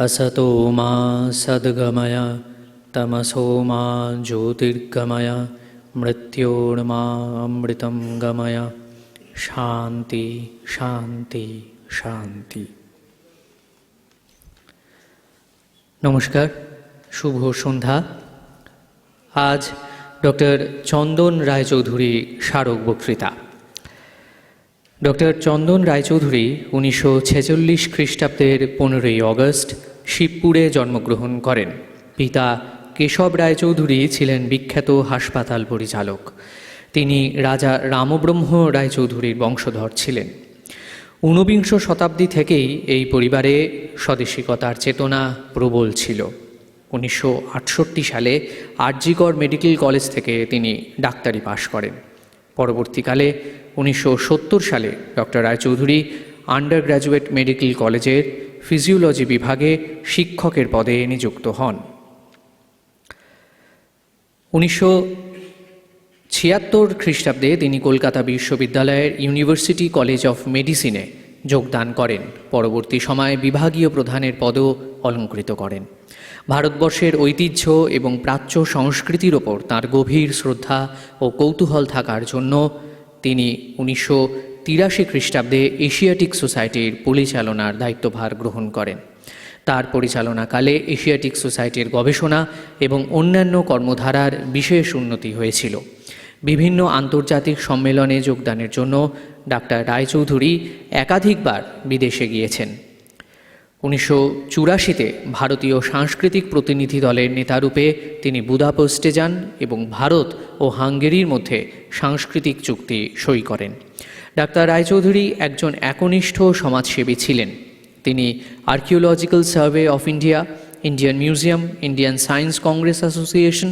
असतो मा सद्गमय तमसो मा ज्योतिर्गमय मृत्योर्मा अमृतं गमय। শান্তি শান্তি শান্তি। নমস্কার, শুভ সন্ধ্যা। আজ ডক্টর চন্দন রায়চৌধুরী স্মারক বক্তৃতা। ডক্টর চন্দন রায়চৌধুরী 1946 খ্রিস্টাব্দের 15ই অগস্ট শিবপুরে জন্মগ্রহণ করেন। পিতা কেশব রায়চৌধুরী ছিলেন বিখ্যাত হাসপাতাল পরিচালক। তিনি রাজা রামব্রহ্ম রায়চৌধুরীর বংশধর ছিলেন। 19বিংশ শতাব্দী থেকেই এই পরিবারে স্বদেশিকতার চেতনা প্রবল ছিল। 1968 সালে আরজিকর মেডিকেল কলেজ থেকে তিনি ডাক্তারি পাশ করেন। পরবর্তীকালে 1970 সালে doctor Raychaudhuri undergraduate medical কলেজের ফিজিওলজি বিভাগে শিক্ষকের পদে নিযুক্ত হন। 1976 খ্রিস্টাব্দে তিনি কলকাতা বিশ্ববিদ্যালয়ের ইউনিভার্সিটি কলেজ অফ মেডিসিনে যোগদান করেন। পরবর্তী সময়ে বিভাগীয় প্রধানের পদও অলঙ্কৃত করেন। ভারতবর্ষের ঐতিহ্য এবং প্রাচ্য সংস্কৃতির ওপর তাঁর গভীর শ্রদ্ধা ও কৌতূহল থাকার জন্য তিনি 1983 খ্রিস্টাব্দে এশিয়াটিক সোসাইটির পরিচালনার দায়িত্বভার গ্রহণ করেন। তার পরিচালনাকালে এশিয়াটিক সোসাইটির গবেষণা এবং অন্যান্য কর্মধারার বিশেষ উন্নতি হয়েছিল। বিভিন্ন আন্তর্জাতিক সম্মেলনে যোগদানের জন্য ডাক্তার রায়চৌধুরী একাধিকবার বিদেশে গিয়েছেন। 1984-তে ভারতীয় সাংস্কৃতিক প্রতিনিধি দলের নেতারূপে তিনি বুদাপেস্টে যান এবং ভারত ও হাঙ্গেরির মধ্যে সাংস্কৃতিক চুক্তি সই করেন। ডাক্তার রায়চৌধুরী একজন একনিষ্ঠ সমাজসেবী ছিলেন। তিনি archaeological survey of India, Indian museum, Indian science congress association,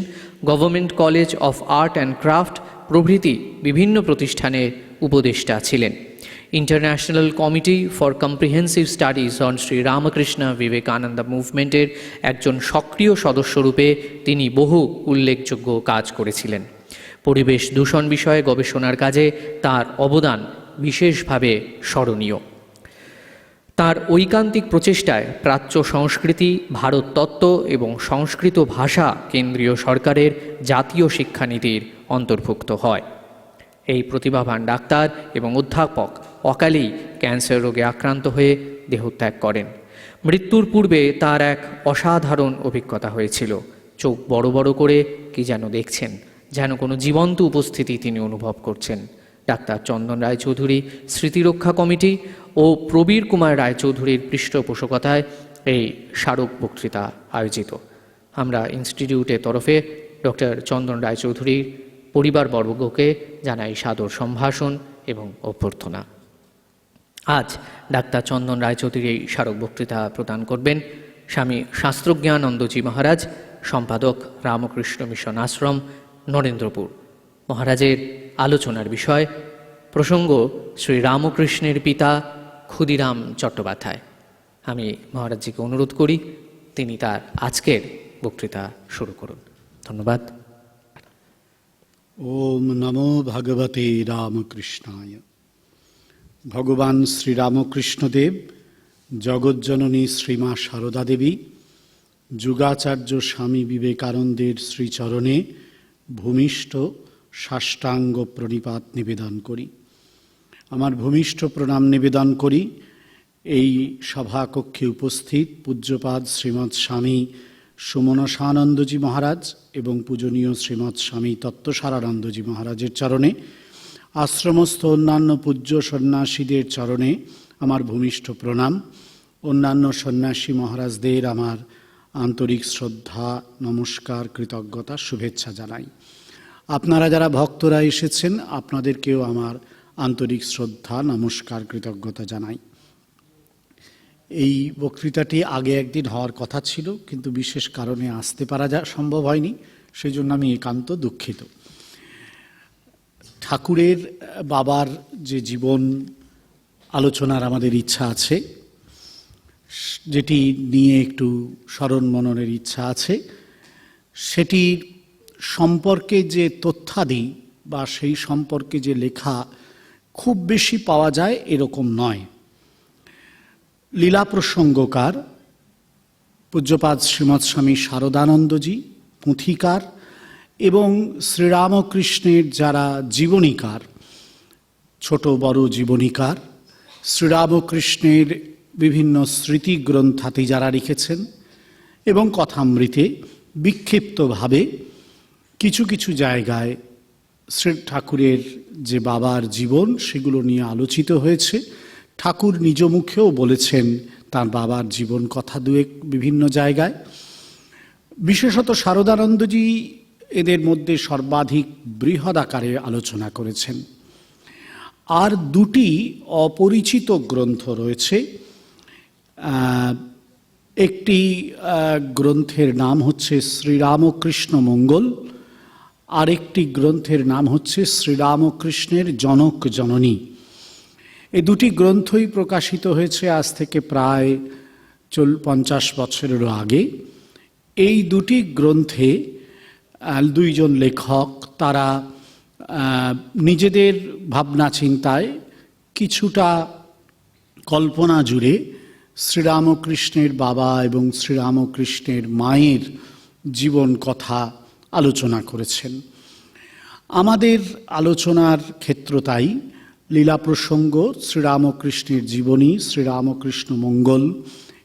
government college of art and craft প্রভৃতি বিভিন্ন প্রতিষ্ঠানের উপদেষ্টা ছিলেন। International committee for comprehensive studies on Shri Ramakrishna Vivekananda মুভমেন্টের একজন সক্রিয় সদস্যরূপে তিনি বহু উল্লেখযোগ্য কাজ করেছিলেন। পরিবেশ দূষণ বিষয়ে গবেষণার কাজে তার অবদান বিশেষভাবে স্মরণীয়। তাঁর ঐকান্তিক প্রচেষ্টায় প্রাচ্য সংস্কৃতি, ভারত তত্ত্ব এবং সংস্কৃত ভাষা কেন্দ্রীয় সরকারের জাতীয় শিক্ষানীতির অন্তর্ভুক্ত হয়। এই প্রতিভাবান ডাক্তার এবং অধ্যাপক অকালেই ক্যান্সার রোগে আক্রান্ত হয়ে দেহত্যাগ করেন। মৃত্যুর পূর্বে তার এক অসাধারণ অভিজ্ঞতা হয়েছিল। চোখ বড় বড় করে কি যেন দেখছেন, যেন কোনো জীবন্ত উপস্থিতি তিনি অনুভব করছেন। ডাক্তার চন্দন রায়চৌধুরী স্মৃতিরক্ষা কমিটি ও প্রবীর কুমার রায়চৌধুরীর পৃষ্ঠপোষকতায় এই স্মারক বক্তৃতা আয়োজিত। আমরা ইনস্টিটিউটের তরফে ডক্টর চন্দন রায়চৌধুরীর পরিবারবর্গকে জানাই সাদর সম্ভাষণ এবং অভ্যর্থনা। আজ ডাক্তার চন্দন রায়চৌধুরী এই স্মারক বক্তৃতা প্রদান করবেন স্বামী শাস্ত্রজ্ঞানন্দজি মহারাজ, সম্পাদক রামকৃষ্ণ মিশন আশ্রম, নরেন্দ্রপুর। মহারাজের আলোচনার বিষয় প্রসঙ্গ শ্রী রামকৃষ্ণের পিতা ক্ষুদিরাম চট্টোপাধ্যায়। আমি মহারাজজিকে অনুরোধ করি তিনি তার আজকের বক্তৃতা শুরু করুন। ধন্যবাদ। ওম নমো ভগবতে রামকৃষ্ণায়। ভগবান শ্রীরামকৃষ্ণদেব, জগজ্জননী শ্রীমা সারদা দেবী, যুগাচার্য স্বামী বিবেকানন্দের শ্রীচরণে ভূমিষ্ঠ সাষ্টাঙ্গ প্রণিপাত নিবেদন করি। আমার ভূমিষ্ঠ প্রণাম নিবেদন করি এই সভাকক্ষে উপস্থিত পূজ্যপাদ শ্রীমৎ স্বামী সুমনসানন্দজি মহারাজ এবং পূজনীয় শ্রীমৎ স্বামী তত্ত্বসারানন্দজি মহারাজের চরণে, আশ্রমস্থ অন্যান্য পূজ্য সন্ন্যাসীদের চরণে আমার ভূমিষ্ঠ প্রণাম। অন্যান্য সন্ন্যাসী মহারাজদের আমার আন্তরিক শ্রদ্ধা, নমস্কার, কৃতজ্ঞতা, শুভেচ্ছা জানাই। আপনারা যারা ভক্তরা এসেছেন আপনাদেরকেও আমার আন্তরিক শ্রদ্ধা, নমস্কার, কৃতজ্ঞতা জানাই। এই বক্তৃতাটি আগে একদিন হওয়ার কথা ছিল, কিন্তু বিশেষ কারণে আসতে পারা সম্ভব হয়নি, সেই জন্য আমি একান্ত দুঃখিত। ঠাকুরের বাবার যে জীবন আলোচনার আমাদের ইচ্ছা আছে, যেটি নিয়ে একটু স্মরণ মননের ইচ্ছা আছে, সেটির সম্পর্কে যে তথ্যাদি বা সেই সম্পর্কে যে লেখা খুব বেশি পাওয়া যায় এরকম নয়। লীলা প্রসঙ্গকার পূজ্যপাদ শ্রীমৎ স্বামী শারদানন্দজি পুঁথিকার এবং শ্রীরামকৃষ্ণের যারা জীবনীকার, ছোট বড় জীবনীকার, শ্রীরামকৃষ্ণের বিভিন্ন স্মৃতিগ্রন্থাতি যারা লিখেছেন এবং কথামৃতে বিক্ষিপ্তভাবে কিছু কিছু জায়গায় শ্রী ঠাকুরের যে বাবার জীবন সেগুলো নিয়ে আলোচিত হয়েছে। ঠাকুর নিজ মুখেও বলেছেন তার বাবার জীবন কথা দুয়েক বিভিন্ন জায়গায়। বিশেষত শারদানন্দজি এদের মধ্যে সর্বাধিক বৃহৎ আকারে আলোচনা করেছেন। আর দুটি অপরিচিত গ্রন্থ রয়েছে। একটি গ্রন্থের নাম হচ্ছে শ্রীরামকৃষ্ণ মঙ্গল, আরেকটি গ্রন্থের নাম হচ্ছে শ্রীরামকৃষ্ণের জনক জননী। এই দুটি গ্রন্থই প্রকাশিত হয়েছে আজ থেকে প্রায় 50 বছরেরও আগে। এই দুটি গ্রন্থে দুইজন লেখক তারা নিজেদের ভাবনা চিন্তায় কিছুটা কল্পনা জুড়ে শ্রীরামকৃষ্ণের বাবা এবং শ্রীরামকৃষ্ণের মায়ের জীবন কথা আলোচনা করেছেন। আমাদের আলোচনার ক্ষেত্র তাই লীলা প্রসঙ্গ, শ্রীরামকৃষ্ণের জীবনী, শ্রীরামকৃষ্ণ মঙ্গল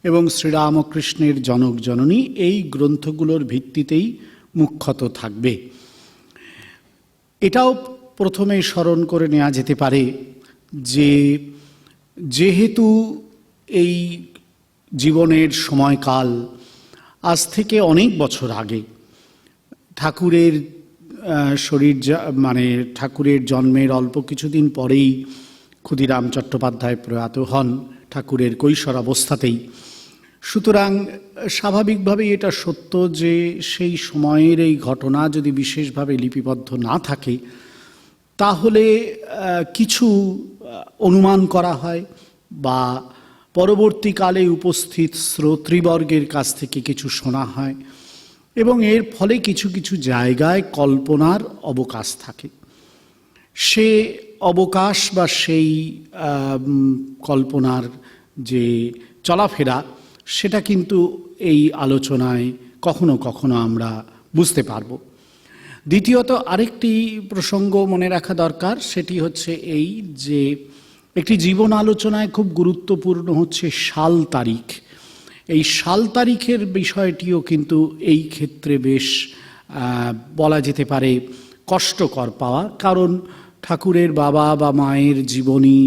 এবং শ্রীরামকৃষ্ণের জনক জননী এই গ্রন্থগুলোর ভিত্তিতেই মুখ্যত থাকবে। এটাও প্রথমে স্মরণ করে নেওয়া যেতে পারে যে যেহেতু এই জীবনের সময়কাল আজ থেকে অনেক বছর আগে, ঠাকুরের ঠাকুরের জন্মের অল্প কিছুদিন পরেই ক্ষুদিরাম চট্টোপাধ্যায় প্রয়াত হন ঠাকুরের কৈশোর অবস্থাতেই। সুতরাং স্বাভাবিকভাবেই এটা সত্য যে সেই সময়ের এই ঘটনা যদি বিশেষভাবে লিপিবদ্ধ না থাকে তাহলে কিছু অনুমান করা হয় বা পরবর্তীকালে উপস্থিত শ্রোতৃবর্গের কাছ থেকে কিছু শোনা হয় এবং এর ফলে কিছু কিছু জায়গায় কল্পনার অবকাশ থাকে। সে অবকাশ বা সেই কল্পনার যে চলাফেরা সেটা কিন্তু এই আলোচনায় কখনো কখনো আমরা বুঝতে পারব। দ্বিতীয়ত আরেকটি প্রসঙ্গ মনে রাখা দরকার, সেটি হচ্ছে এই যে একটি জীবন আলোচনায় খুব গুরুত্বপূর্ণ হচ্ছে সাল তারিখ। এই সাল তারিখের বিষয়টিও কিন্তু এই ক্ষেত্রে বেশ বলা যেতে পারে কষ্টকর পাওয়া, কারণ ঠাকুরের বাবা বা মায়ের জীবনী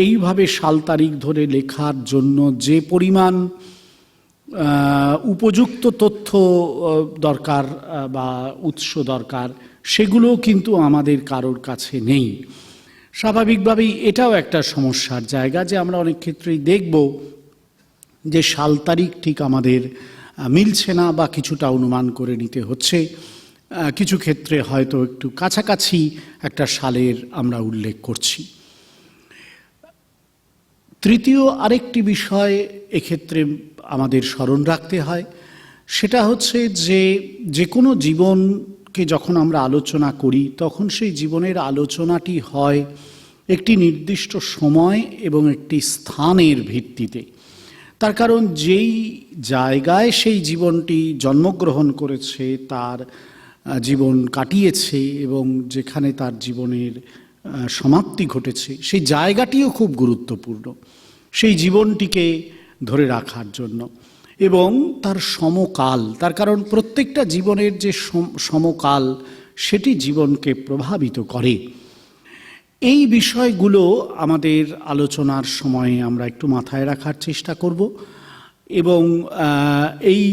এইভাবে সাল তারিখ ধরে লেখার জন্য যে পরিমাণ উপযুক্ত তথ্য দরকার বা উৎস দরকার সেগুলোও কিন্তু আমাদের কারোর কাছে নেই। স্বাভাবিকভাবেই এটাও একটা সমস্যার জায়গা যে আমরা অনেক ক্ষেত্রেই দেখব যে সাল তারিখ ঠিক আমাদের মিলছে না বা কিছুটা অনুমান করে নিতে হচ্ছে। কিছু ক্ষেত্রে হয়তো একটু কাছাকাছি একটা সালের আমরা উল্লেখ করছি। তৃতীয় আরেকটি বিষয় এক্ষেত্রে আমাদের স্মরণ রাখতে হয়, সেটা হচ্ছে যে কোনো জীবনকে যখন আমরা আলোচনা করি তখন সেই জীবনের আলোচনাটি হয় একটি নির্দিষ্ট সময় এবং একটি স্থানের ভিত্তিতে। তার কারণ যেই জায়গায় সেই জীবনটি জন্মগ্রহণ করেছে, তার জীবন কাটিয়েছে এবং যেখানে তার জীবনের সমাপ্তি ঘটেছে সেই জায়গাটিও খুব গুরুত্বপূর্ণ সেই জীবনটিকে ধরে রাখার জন্য এবং তার সমকাল। তার কারণ প্রত্যেকটা জীবনের যে সমকাল সেটি জীবনকে প্রভাবিত করে। এই বিষয়গুলো আমাদের আলোচনার সময়ে আমরা একটু মাথায় রাখার চেষ্টা করব এবং এই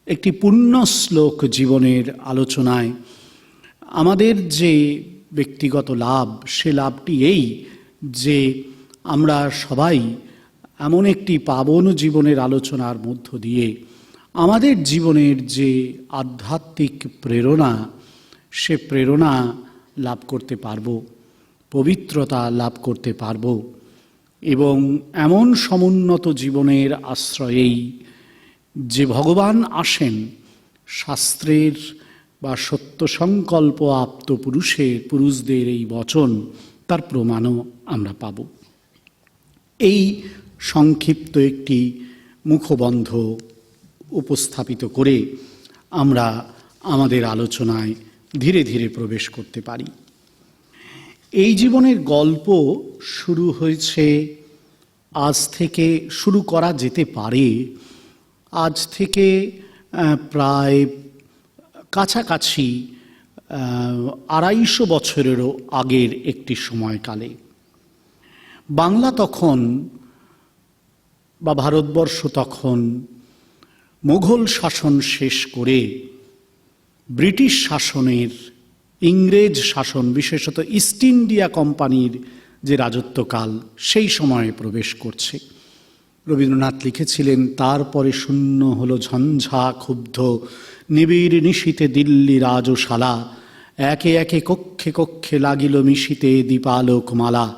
একটি পুণ্য শ্লোক জীবনের আলোচনায় আমাদের যে ব্যক্তিগত লাভ, সে লাভটি এই যে আমরা সবাই এমন একটি পাবন জীবনের আলোচনার মধ্য দিয়ে আমাদের জীবনের যে আধ্যাত্মিক প্রেরণা, সে প্রেরণা লাভ করতে পারব, পবিত্রতা লাভ করতে পারব এবং এমন সমুন্নত জীবনের আশ্রয়েই যে ভগবান আসেন, শাস্ত্রের বা সত্য সংকল্প আপ্ত পুরুষদের এই বচন, তার প্রমাণও আমরা পাব। এই সংক্ষিপ্ত একটি মুখবন্ধ উপস্থাপিত করে আমরা আমাদের আলোচনায় ধীরে ধীরে প্রবেশ করতে পারি। এই জীবনের গল্প শুরু হয়েছে, আজ থেকে শুরু করা যেতে পারে, আজ থেকে প্রায় কাছাকাছি 250 বছরেরও আগের একটি সময়কালে। বাংলা তখন বা ভারতবর্ষ তখন মুঘল শাসন শেষ করে ব্রিটিশ শাসনের, ইংরেজ শাসন, বিশেষত ইস্ট ইন্ডিয়া কোম্পানির যে রাজত্বকাল, সেই সময়ে প্রবেশ করছে। রবীন্দ্রনাথ লিখেছিলেন, তারপরে শূন্য হলো ঝঞ্ঝা ক্ষুব্ধ, নিবিড় নিশীতে দিল্লি রাজশালা, একে একে কক্ষে কক্ষে লাগিল মিশিতে দীপালোক মালা,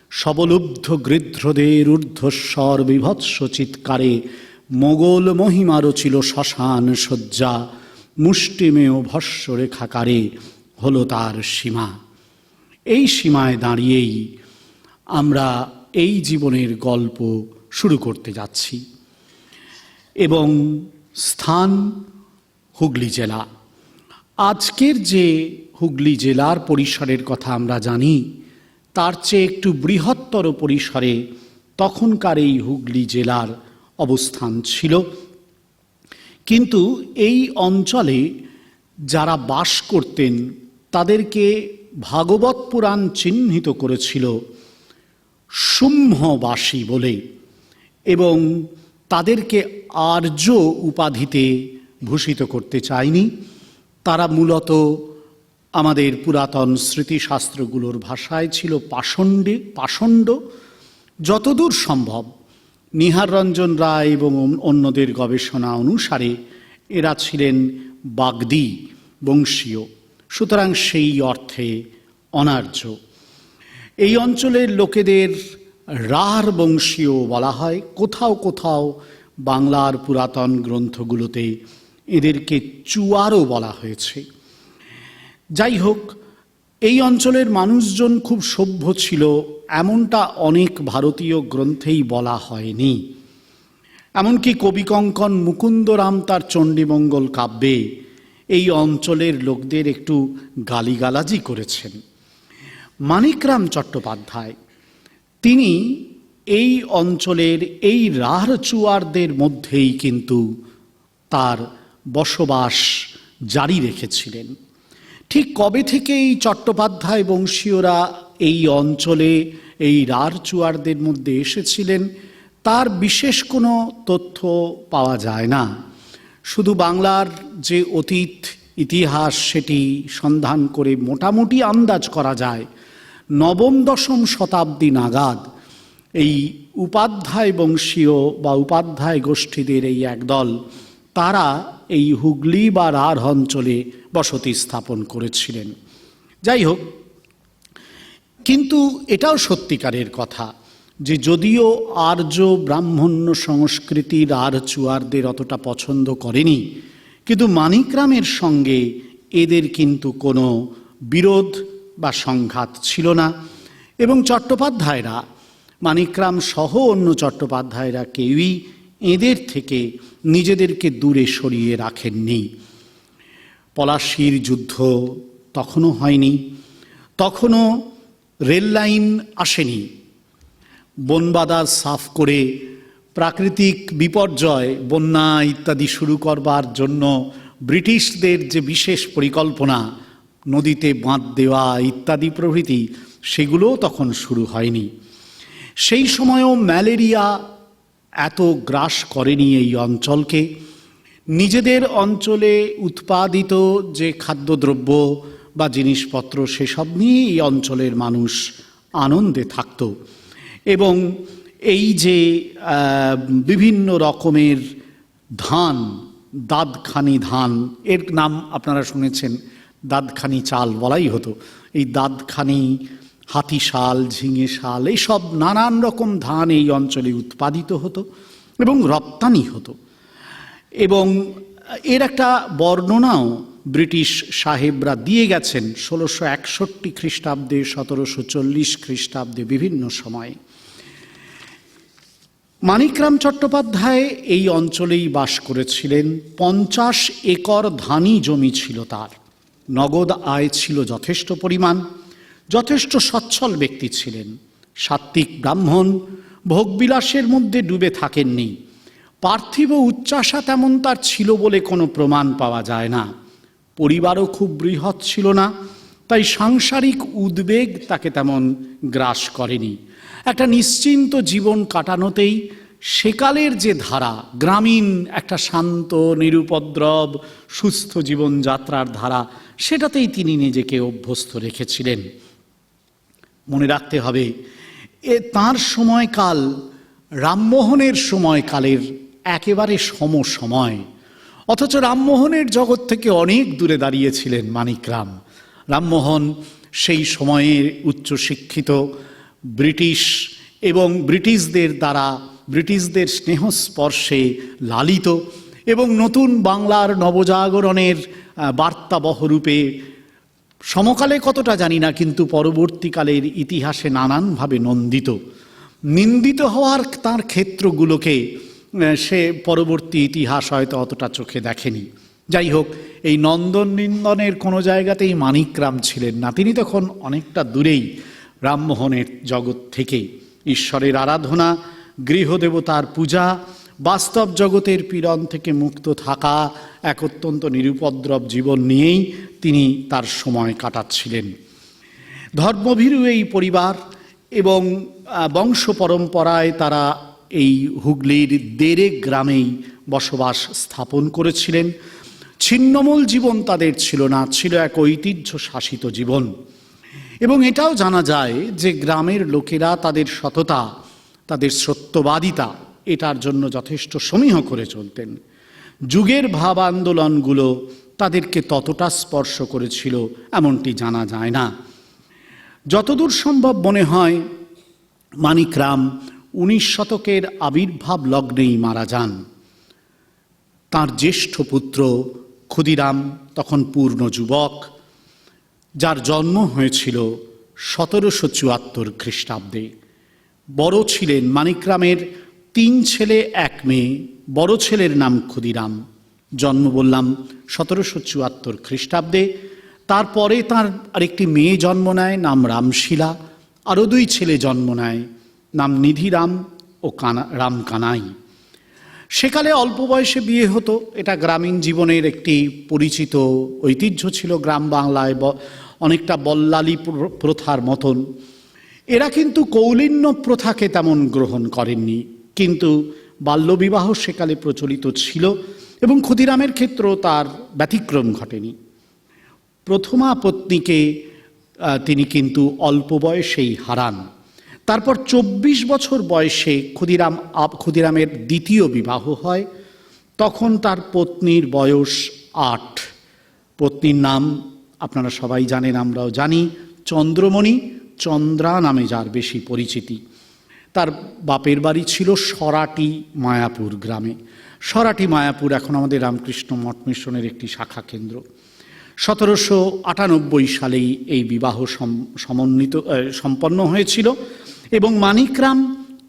সবলুব্ধ গৃধ্রদের ঊর্ধ্বস্বর বিভৎস চিৎকারে, মোগল মহিমারও ছিল শ্মশান শয্যা, মুষ্টিমেয় ভস্মরেখাকারে হলো তার সীমা। এই সীমায় দাঁড়িয়েই আমরা এই জীবনের গল্প শুরু করতে যাচ্ছি এবং স্থান হুগলি জেলা। আজকের যে হুগলি জেলার পরিসরের কথা আমরা জানি, তার চেয়ে একটু বৃহত্তর পরিসরে তখনকার এই হুগলি জেলার অবস্থান ছিল। কিন্তু এই অঞ্চলে যারা বাস করতেন তাদেরকে ভাগবত পুরাণ চিহ্নিত করেছিল শুম্ভবাসী বলে, এবং তাদেরকে আর্য উপাধিতে ভূষিত করতে চায়নি। তারা মূলত আমাদের পুরাতন স্মৃতিশাস্ত্রগুলোর ভাষায় ছিল পাষণ্ড। যতদূর সম্ভব নিহার রঞ্জন রায় এবং অন্যদের গবেষণা অনুসারে এরা ছিলেন বাগদি বংশীয়, সুতরাং সেই অর্থে অনার্য। এই অঞ্চলের লোকেদের রাঢ় বংশীয় বলা হয়। কোথাও কোথাও বাংলার পুরাতন গ্রন্থগুলোতে এদেরকে চুয়ারও বলা হয়েছে। যাই হোক, এই অঞ্চলের মানুষজন খুব সভ্য ছিল এমনটা অনেক ভারতীয় গ্রন্থেই বলা হয়নি। এমনকি কবিকঙ্কন মুকুন্দরাম তার চণ্ডীমঙ্গল কাব্যে এই অঞ্চলের লোকদের একটু গালিগালাজি করেছেন। মানিকরাম চট্টোপাধ্যায় তিনি এই অঞ্চলের এই রাঢ় চুয়ারদের মধ্যেই কিন্তু তার বসবাস জারি রেখেছিলেন। ঠিক কবে থেকে এই চট্টোপাধ্যায় বংশীয়রা এই অঞ্চলে এই রাঢ় চুয়ারদের মধ্যে এসেছিলেন তার বিশেষ কোনো তথ্য পাওয়া যায় না। শুধু বাংলার যে অতীত ইতিহাস সেটি সন্ধান করে মোটামুটি আন্দাজ করা যায়, নবম-দশম শতাব্দী নাগাদ এই উপাধ্যায় বংশীয় বা উপাধ্যায় গোষ্ঠীদের এই একদল, তারা এই হুগলি বা রাঢ় অঞ্চলে বসতি স্থাপন করেছিলেন। যাই হোক, কিন্তু এটাও সত্যিকারের কথা যে যদিও আর্য ব্রাহ্মণ্য সংস্কৃতি রাঢ় চুয়ারদের অতটা পছন্দ করেনি, কিন্তু মানিকরামের সঙ্গে এদের কিন্তু কোনো বিরোধ বা সংঘাত ছিল না। এবং চট্টোপাধ্যায়রা, মানিকরাম সহ অন্য চট্টোপাধ্যায়রা কেউই এদের থেকে নিজেদেরকে দূরে সরিয়ে রাখেননি। পলাশীর যুদ্ধ তখনও হয়নি, তখনও রেল লাইন আসেনি। বনবাদার সাফ করে প্রাকৃতিক বিপর্যয়, বন্যা ইত্যাদি শুরু করবার জন্য ব্রিটিশদের যে বিশেষ পরিকল্পনা, নদীতে বাঁধ দেওয়া ইত্যাদি প্রভৃতি, সেগুলোও তখন শুরু হয়নি। সেই সময়ও ম্যালেরিয়া এত গ্রাস করেনি এই অঞ্চলকে। নিজেদের অঞ্চলে উৎপাদিত যে খাদ্যদ্রব্য বা জিনিসপত্র, সেসব নিয়ে এই অঞ্চলের মানুষ আনন্দে থাকত। এবং এই যে বিভিন্ন রকমের ধান, দাদখানি ধান, এর নাম আপনারা শুনেছেন, দাদখানি চাল বলাই হতো। এই দাদখানি, হাতি শাল, ঝিঙে শাল, এইসব নানান রকম ধান এই অঞ্চলে উৎপাদিত হতো এবং রপ্তানি হতো। এবং এর একটা বর্ণনাও ব্রিটিশ সাহেবরা দিয়ে গেছেন 1661 খ্রিস্টাব্দে, 1740 খ্রিস্টাব্দে বিভিন্ন সময়ে। মানিকরাম চট্টোপাধ্যায় এই অঞ্চলেই বাস করেছিলেন। 50 একর ধানি জমি ছিল তার। নগদ আয় ছিল যথেষ্ট পরিমাণ। যথেষ্ট সচ্ছল ব্যক্তি ছিলেন। সাত্ত্বিক ব্রাহ্মণ, ভোগবিলাসের মধ্যে ডুবে থাকেননি। পার্থিব উচ্চাশা তেমন তার ছিল বলে কোনো প্রমাণ পাওয়া যায় না। পরিবারও খুব বৃহৎ ছিল না, তাই সাংসারিক উদ্বেগ তাকে তেমন গ্রাস করেনি। একটা নিশ্চিন্ত জীবন কাটানোতেই সেকালের যে ধারা, গ্রামীণ একটা শান্ত নিরুপদ্রব সুস্থ জীবনযাত্রার ধারা, সেটাতেই তিনি নিজেকে অভ্যস্ত রেখেছিলেন। মনে রাখতে হবে, তাঁর সময়কাল রামমোহনের সময়কালের একেবারে সমসময়, অথচ রামমোহনের জগৎ থেকে অনেক দূরে দাঁড়িয়েছিলেন মানিকরাম। রামমোহন সেই সময়ের উচ্চশিক্ষিত ব্রিটিশ এবং ব্রিটিশদের দ্বারা, ব্রিটিশদের স্নেহস্পর্শে লালিত এবং নতুন বাংলার নবজাগরণের বার্তাবহরূপে সমকালে কতটা জানি না, কিন্তু পরবর্তীকালের ইতিহাসে নানানভাবে নন্দিত। নিন্দিত হওয়ার তার ক্ষেত্রগুলোকে সে পরবর্তী ইতিহাস হয়তো অতটা চোখে দেখেনি। যাই হোক, এই নন্দন নিন্দনের কোনো জায়গাতেই মানিকরাম ছিলেন না। তিনি তখন অনেকটা দূরেই রামমোহনের জগৎ থেকে। ঈশ্বরের আরাধনা, গৃহদেবতার পূজা, বাস্তব জগতের পীড়ন থেকে মুক্ত থাকা, এক অত্যন্ত নিরুপদ্রব জীবন নিয়েই তিনি তার সময় কাটাচ্ছিলেন। ধর্মভীরু এই পরিবার এবং বংশ পরম্পরায় তারা এই হুগলির দেরে গ্রামেই বসবাস স্থাপন করেছিলেন। ছিন্নমূল জীবন তাদের ছিল না, ছিল এক ঐতিহ্য শাসিত জীবন। এবং এটাও জানা যায় যে গ্রামের লোকেরা তাদের সততা, তাদের সত্যবাদিতা, এটার জন্য যথেষ্ট সমীহ করে চলতেন। যুগের ভাব আন্দোলনগুলো তাদেরকে ততটা স্পর্শ করেছিল এমনটি জানা যায় না। যতদূর সম্ভব মনে হয় মানিকরাম 19 শতকের আবির্ভাব লগ্নেই মারা যান। তার জ্যেষ্ঠ পুত্র ক্ষুদিরাম তখন পূর্ণ যুবক, যার জন্ম হয়েছিল 1774 খ্রিস্টাব্দে। বড় ছিলেন মানিকরামের 3 ছেলে 1 মেয়ে। বড় ছেলের নাম ক্ষুদিরাম, জন্ম বললাম 1774 খ্রিস্টাব্দে। তারপরে তার আরেকটি মেয়ে জন্ম নেয়, নাম রামশীলা। আরও 2 ছেলে জন্ম নেয়, নাম নিধিরাম ও রামকানাই। সেকালে অল্প বয়সে বিয়ে হতো, এটা গ্রামীণ জীবনের একটি পরিচিত ঐতিহ্য ছিল গ্রাম বাংলায়, অনেকটা বল্লালি প্রথার মতন। এরা কিন্তু কৌলিন্য প্রথাকে তেমন গ্রহণ করেননি, কিন্তু বাল্যবিবাহ সেকালে প্রচলিত ছিল এবং ক্ষুদিরামের ক্ষেত্রেও তার ব্যতিক্রম ঘটেনি। প্রথমা পত্নীকে তিনি কিন্তু অল্প বয়সেই হারান। তারপর 24 বছর বয়সে ক্ষুদিরামের দ্বিতীয় বিবাহ হয়। তখন তার পত্নীর বয়স 8। পত্নীর নাম আপনারা সবাই জানেন, আমরাও জানি, চন্দ্রমণি, চন্দ্রা নামে যার বেশি পরিচিতি। তার বাপের বাড়ি ছিল সরাটি মায়াপুর গ্রামে। সরাটি মায়াপুর এখন আমাদের রামকৃষ্ণ মঠ মিশনের একটি শাখা কেন্দ্র। 1798 সালেই এই বিবাহ সম্পন্ন হয়েছিল এবং মানিকরাম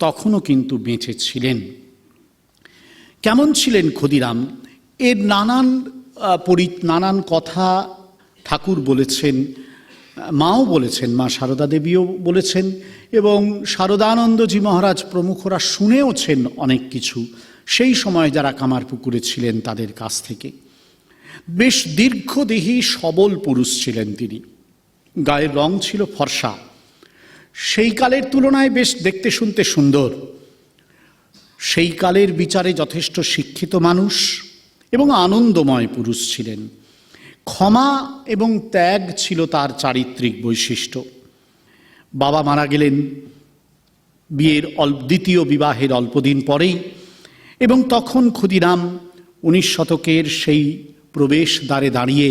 তখনও কিন্তু বেঁচে ছিলেন। কেমন ছিলেন ক্ষুদিরাম, এর নানান কথা ঠাকুর বলেছেন, মাও বলেছেন, মা সারদা দেবীও বলেছেন এবং শারদানন্দজি মহারাজ প্রমুখরা শুনেওছেন অনেক কিছু সেই সময় যারা কামারপুকুরে ছিলেন তাদের কাছ থেকে। বেশ দীর্ঘদেহী সবল পুরুষ ছিলেন তিনি। গায়ের রং ছিল ফর্সা, সেই কালের তুলনায় বেশ দেখতে শুনতে সুন্দর। সেই কালের বিচারে যথেষ্ট শিক্ষিত মানুষ এবং আনন্দময় পুরুষ ছিলেন। ক্ষমা এবং ত্যাগ ছিল তার চারিত্রিক বৈশিষ্ট্য। বাবা মারা গেলেন দ্বিতীয় বিবাহের অল্পদিন পরেই, এবং তখন ক্ষুদিরাম 19 শতকের সেই প্রবেশ দ্বারে দাঁড়িয়ে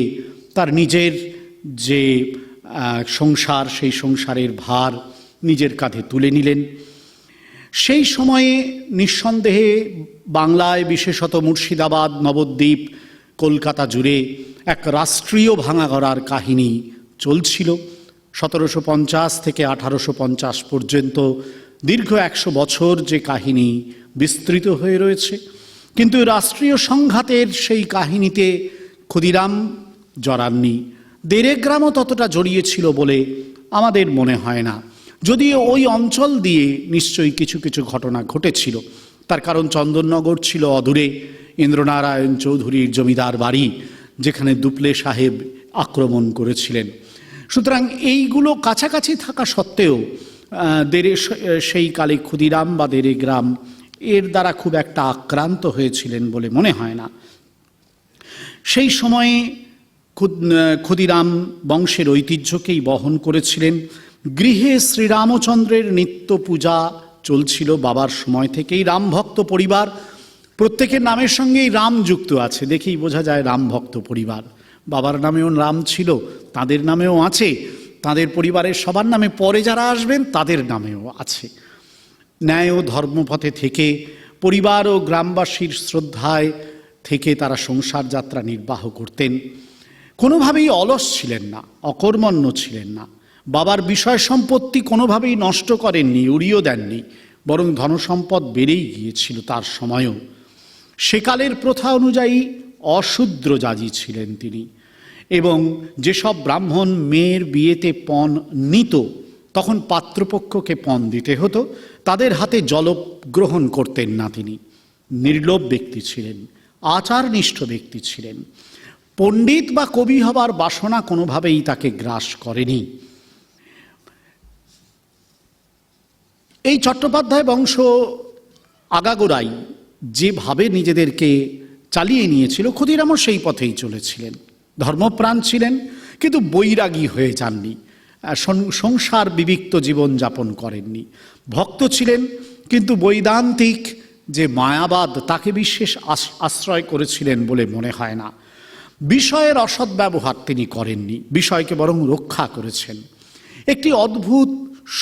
তার নিজের যে সংসার, সেই সংসারের ভার নিজের কাঁধে তুলে নিলেন। সেই সময়ে নিঃসন্দেহে বাংলায়, বিশেষত মুর্শিদাবাদ, নবদ্বীপ, কলকাতা জুড়ে এক রাষ্ট্রীয় ভাঙাগড়ার কাহিনী চলছিল। 1750 থেকে 1850 পর্যন্ত দীর্ঘ 100 বছর যে কাহিনী বিস্তৃত হয়ে রয়েছে। কিন্তু রাষ্ট্রীয় সংঘাতের সেই কাহিনীতে ক্ষুদিরাম জড়াননি, দেরেগ্রামও ততটা জড়িয়েছিল বলে আমাদের মনে হয় না। যদিও ওই অঞ্চল দিয়ে নিশ্চয়ই কিছু কিছু ঘটনা ঘটেছিল। তার কারণ চন্দননগর ছিল অদূরে, ইন্দ্রনারায়ণ চৌধুরীর জমিদার বাড়ি, যেখানে দুপলে সাহেব আক্রমণ করেছিলেন। সুতরাং এইগুলো কাছাকাছি থাকা সত্ত্বেও সেই কালে ক্ষুদিরাম বা দেরেগ্রাম এর দ্বারা খুব একটা আক্রান্ত হয়েছিলেন বলে মনে হয় না। সেই সময়ে ক্ষুদিরাম বংশের ঐতিহ্যকেই বহন করেছিলেন। গৃহে শ্রীরামচন্দ্রের নিত্য পূজা চলছিল বাবার সময় থেকেই। রামভক্ত পরিবার, প্রত্যেকের নামের সঙ্গেই রাম যুক্ত আছে, দেখেই বোঝা যায় রামভক্ত পরিবার। বাবার নামেও রাম ছিল, তাদের নামেও আছে, তাদের পরিবারের সবার নামে পরে যারা আসবেন তাদের নামেও আছে। ন্যায় ও ধর্মপথে থেকে পরিবার ও গ্রামবাসীর শ্রদ্ধায় থেকে তারা সংসার যাত্রা নির্বাহ করতেন। কোনোভাবেই অলস ছিলেন না, অকর্মণ্য ছিলেন না। বাবার বিষয় সম্পত্তি কোনোভাবেই নষ্ট করেননি, উড়িয়েও দেননি, বরং ধনসম্পদ বেড়েই গিয়েছিল তার সময়ও। সেকালের প্রথা অনুযায়ী অশূদ্রজাজি ছিলেন তিনি, এবং যেসব ব্রাহ্মণ মেয়ের বিয়েতে পণ নিত তখন পাত্রপক্ষকে পণ দিতে হতো, তাদের হাতে জলপ গ্রহণ করতেন না তিনি। নির্লোভ ব্যক্তি ছিলেন, আচারনিষ্ঠ ব্যক্তি ছিলেন। পণ্ডিত বা কবি হবার বাসনা কোনোভাবেই তাকে গ্রাস করেনি। এই চট্টোপাধ্যায় বংশ আগাগোড়াই যেভাবে নিজেদেরকে চালিয়ে নিয়েছিল, ক্ষুদিরামও সেই পথেই চলেছিলেন। ধর্মপ্রাণ ছিলেন, কিন্তু বৈরাগী হয়ে যাননি, সংসার বিবিক্ত জীবন যাপন করেননি। ভক্ত ছিলেন, কিন্তু বৈদান্তিক যে মায়াবাদ তাকে বিশেষ আশ্রয় করেছিলেন বলে মনে হয় না। বিষয়ের অসৎ ব্যবহার তিনি করেননি, বিষয়কে বরং রক্ষা করেছেন। একটি অদ্ভুত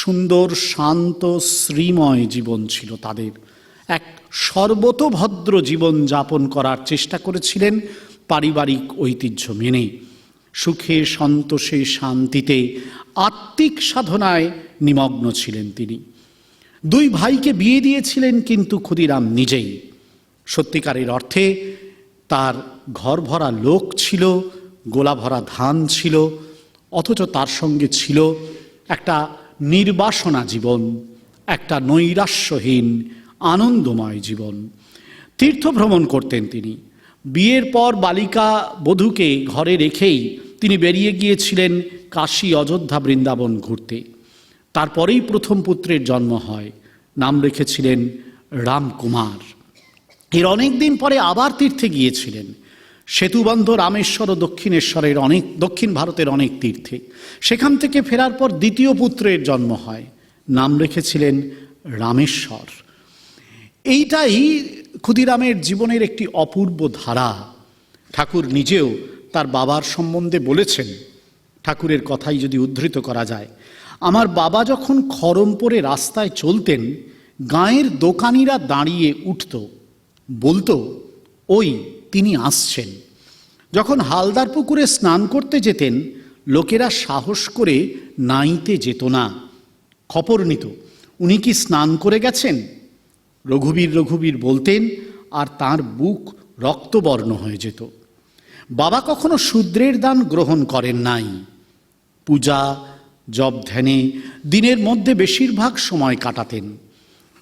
সুন্দর শান্ত শ্রীময় জীবন ছিল তাদের। এক সর্বতোভদ্র জীবন যাপন করার চেষ্টা করেছিলেন পারিবারিক ঐতিহ্য মেনে। সুখে সন্তোষে শান্তিতে আত্মিক সাধনায় নিমগ্ন ছিলেন তিনি। দুই ভাইকে বিয়ে দিয়েছিলেন কিন্তু ক্ষুদিরাম নিজেই। সত্যিকারের অর্থে তার ঘর ভরা লোক ছিল, গোলা ভরা ধান ছিল, অথচ তার সঙ্গে ছিল একটা নির্বাসনা জীবন, একটা নৈরাশ্যহীন আনন্দময় জীবন। তীর্থ ভ্রমণ করতেন তিনি। বিয়ের পর বালিকা বধূকে ঘরে রেখেই তিনি বেরিয়ে গিয়েছিলেন কাশী, অযোধ্যা, বৃন্দাবন ঘুরতে। তারপরেই প্রথম পুত্রের জন্ম হয়, নাম রেখেছিলেন রামকুমার। এর অনেক দিন পরে আবার তীর্থে গিয়েছিলেন, সেতুবন্ধ, রামেশ্বর ও দক্ষিণেশ্বরের দক্ষিণ ভারতের অনেক তীর্থে। সেখান থেকে ফেরার পর দ্বিতীয় পুত্রের জন্ম হয়, নাম রেখেছিলেন রামেশ্বর। এইটাই ক্ষুদিরামের জীবনের একটি অপূর্ব ধারা। ঠাকুর নিজেও তার বাবার সম্বন্ধে বলেছেন, ঠাকুরের কথাই যদি উদ্ধৃত করা যায়, আমার বাবা যখন খড়ম পরে রাস্তায় চলতেন, গাঁয়ের দোকানিরা দাঁড়িয়ে উঠত, বলতো ওই তিনি আসছেন। যখন হালদার পুকুরে স্নান করতে যেতেন, লোকেরা সাহস করে নাইতে যেত না, খবর নিত উনি কি স্নান করে গেছেন। রঘুবীর বলতেন, আর তার বুক রক্তবর্ণ হয়ে যেত। বাবা কখনো শূদ্রের দান গ্রহণ করেন নাই। পূজা জপ ধ্যানে দিনের মধ্যে বেশিরভাগ সময় কাটাতেন।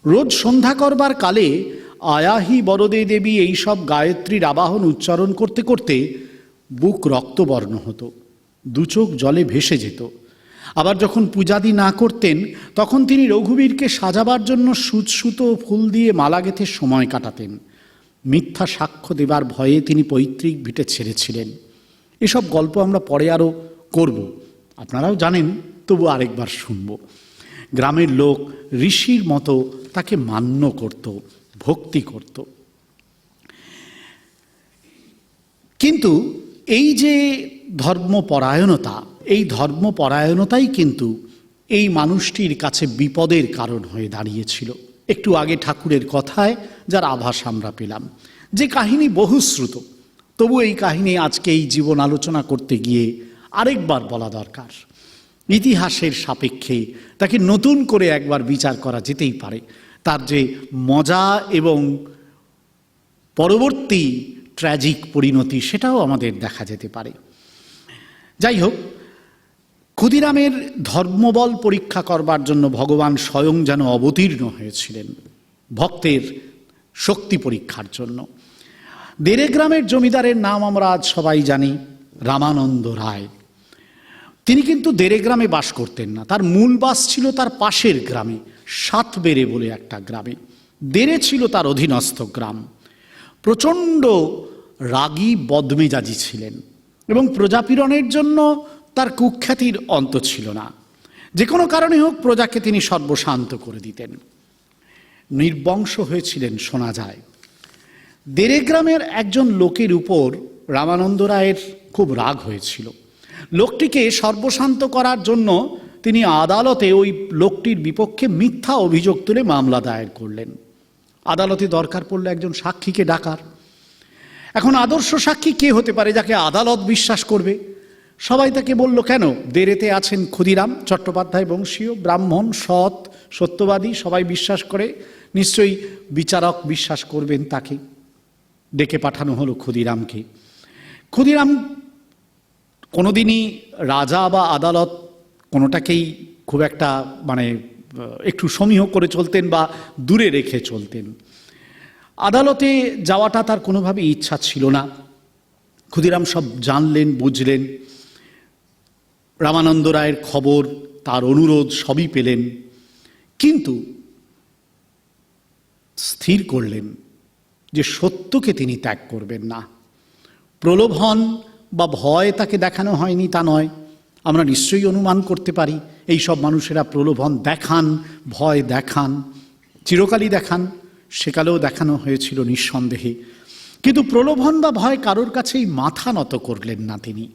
রোজ সন্ধ্যা করবার কালে আয়াহি বরদে দেবী এইসব গায়ত্রীর আবাহন উচ্চারণ করতে করতে বুক রক্তবর্ণ হতো, দু চোখ জলে ভেসে যেত। আবার যখন পূজাদি না করতেন, তখন তিনি রঘুবীরকে সাজাবার জন্য সুতো ফুল দিয়ে মালা গেঁথে সময় কাটাতেন। মিথ্যা সাক্ষ্য দেবার ভয়ে তিনি পৈতৃক ভিটে ছেড়েছিলেন। এসব গল্প আমরা পরে আরও করব, আপনারাও জানেন, তবু আরেকবার শুনব। গ্রামের লোক ঋষির মতো তাকে মান্য করত, ভক্তি করত। কিন্তু এই যে ধর্মপরায়ণতা, এই ধর্মপরায়ণতাই কিন্তু এই মানুষটির কাছে বিপদের কারণ হয়ে দাঁড়িয়েছিল। একটু আগে ঠাকুরের কথায় যার আভাস আমরা পেলাম, যে কাহিনী বহুশ্রুত, তবু এই কাহিনী আজকে এই জীবন আলোচনা করতে গিয়ে আরেকবার বলা দরকার। ইতিহাসের সাপেক্ষে তাকে নতুন করে একবার বিচার করা যেতেই পারে। তার যে মজা এবং পরবর্তী ট্র্যাজিক পরিণতি সেটাও আমাদের দেখা যেতে পারে। যাই হোক, ক্ষুদিরামের ধর্মবল পরীক্ষা করবার জন্য ভগবান স্বয়ং যেন অবতীর্ণ হয়েছিলেন ভক্তের শক্তি পরীক্ষার জন্য। দেরেগ্রামের জমিদারের নাম আমরা আজ সবাই জানি, রামানন্দ রায়। তিনি কিন্তু দেরেগ্রামে বাস করতেন না, তার মূল বাস ছিল তার পাশের গ্রামে, সাতবেড়ে বলে একটা গ্রামে। দেরে ছিল তার অধীনস্থ গ্রাম। প্রচণ্ড রাগী বদমেজাজি ছিলেন এবং প্রজাপীড়নের জন্য তার কুখ্যাতির অন্ত ছিল না। যে কোনো কারণে হোক প্রজাকে তিনি সর্বশান্ত করে দিতেন। নির্বংশ হয়েছিলেন শোনা যায়। দেরেগ্রামের একজন লোকের উপর রামানন্দ রায়ের খুব রাগ হয়েছিল। লোকটিকে সর্বশান্ত করার জন্য তিনি আদালতে ওই লোকটির বিপক্ষে মিথ্যা অভিযোগ তুলে মামলা দায়ের করলেন। আদালতে দরকার পড়লো একজন সাক্ষীকে ডাকার। এখন আদর্শ সাক্ষী কে হতে পারে যাকে আদালত বিশ্বাস করবে? সবাই তাকে বলল, কেন, দেরেতে আছেন ক্ষুদিরাম চট্টোপাধ্যায় বংশীয়, ব্রাহ্মণ, সৎ, সত্যবাদী, সবাই বিশ্বাস করে, নিশ্চয়ই বিচারক বিশ্বাস করবেন তাকে। ডেকে পাঠানো হলো ক্ষুদিরামকে। ক্ষুদিরাম কোনোদিনই রাজা বা আদালত কোনোটাকেই খুব একটা একটু সমীহ করে চলতেন বা দূরে রেখে চলতেন। আদালতে যাওয়াটা তার কোনোভাবেই ইচ্ছা ছিল না। ক্ষুদিরাম সব জানলেন, বুঝলেন, রামানন্দ রায়ের খবর, তার অনুরোধ সবই পেলেন, কিন্তু স্থির করলেন যে সত্যকে তিনি ত্যাগ করবেন না। প্রলোভন বা ভয় তাকে দেখানো হয়নি তা নয়, আমরা নিশ্চয়ই অনুমান করতে পারি এই সব মানুষেরা প্রলোভন দেখান, ভয় দেখান, চিরকালই দেখান, সেকালেও দেখানো হয়েছিল নিঃসন্দেহে। কিন্তু প্রলোভন বা ভয় কারোর কাছেই মাথা নত করলেন না তিনি।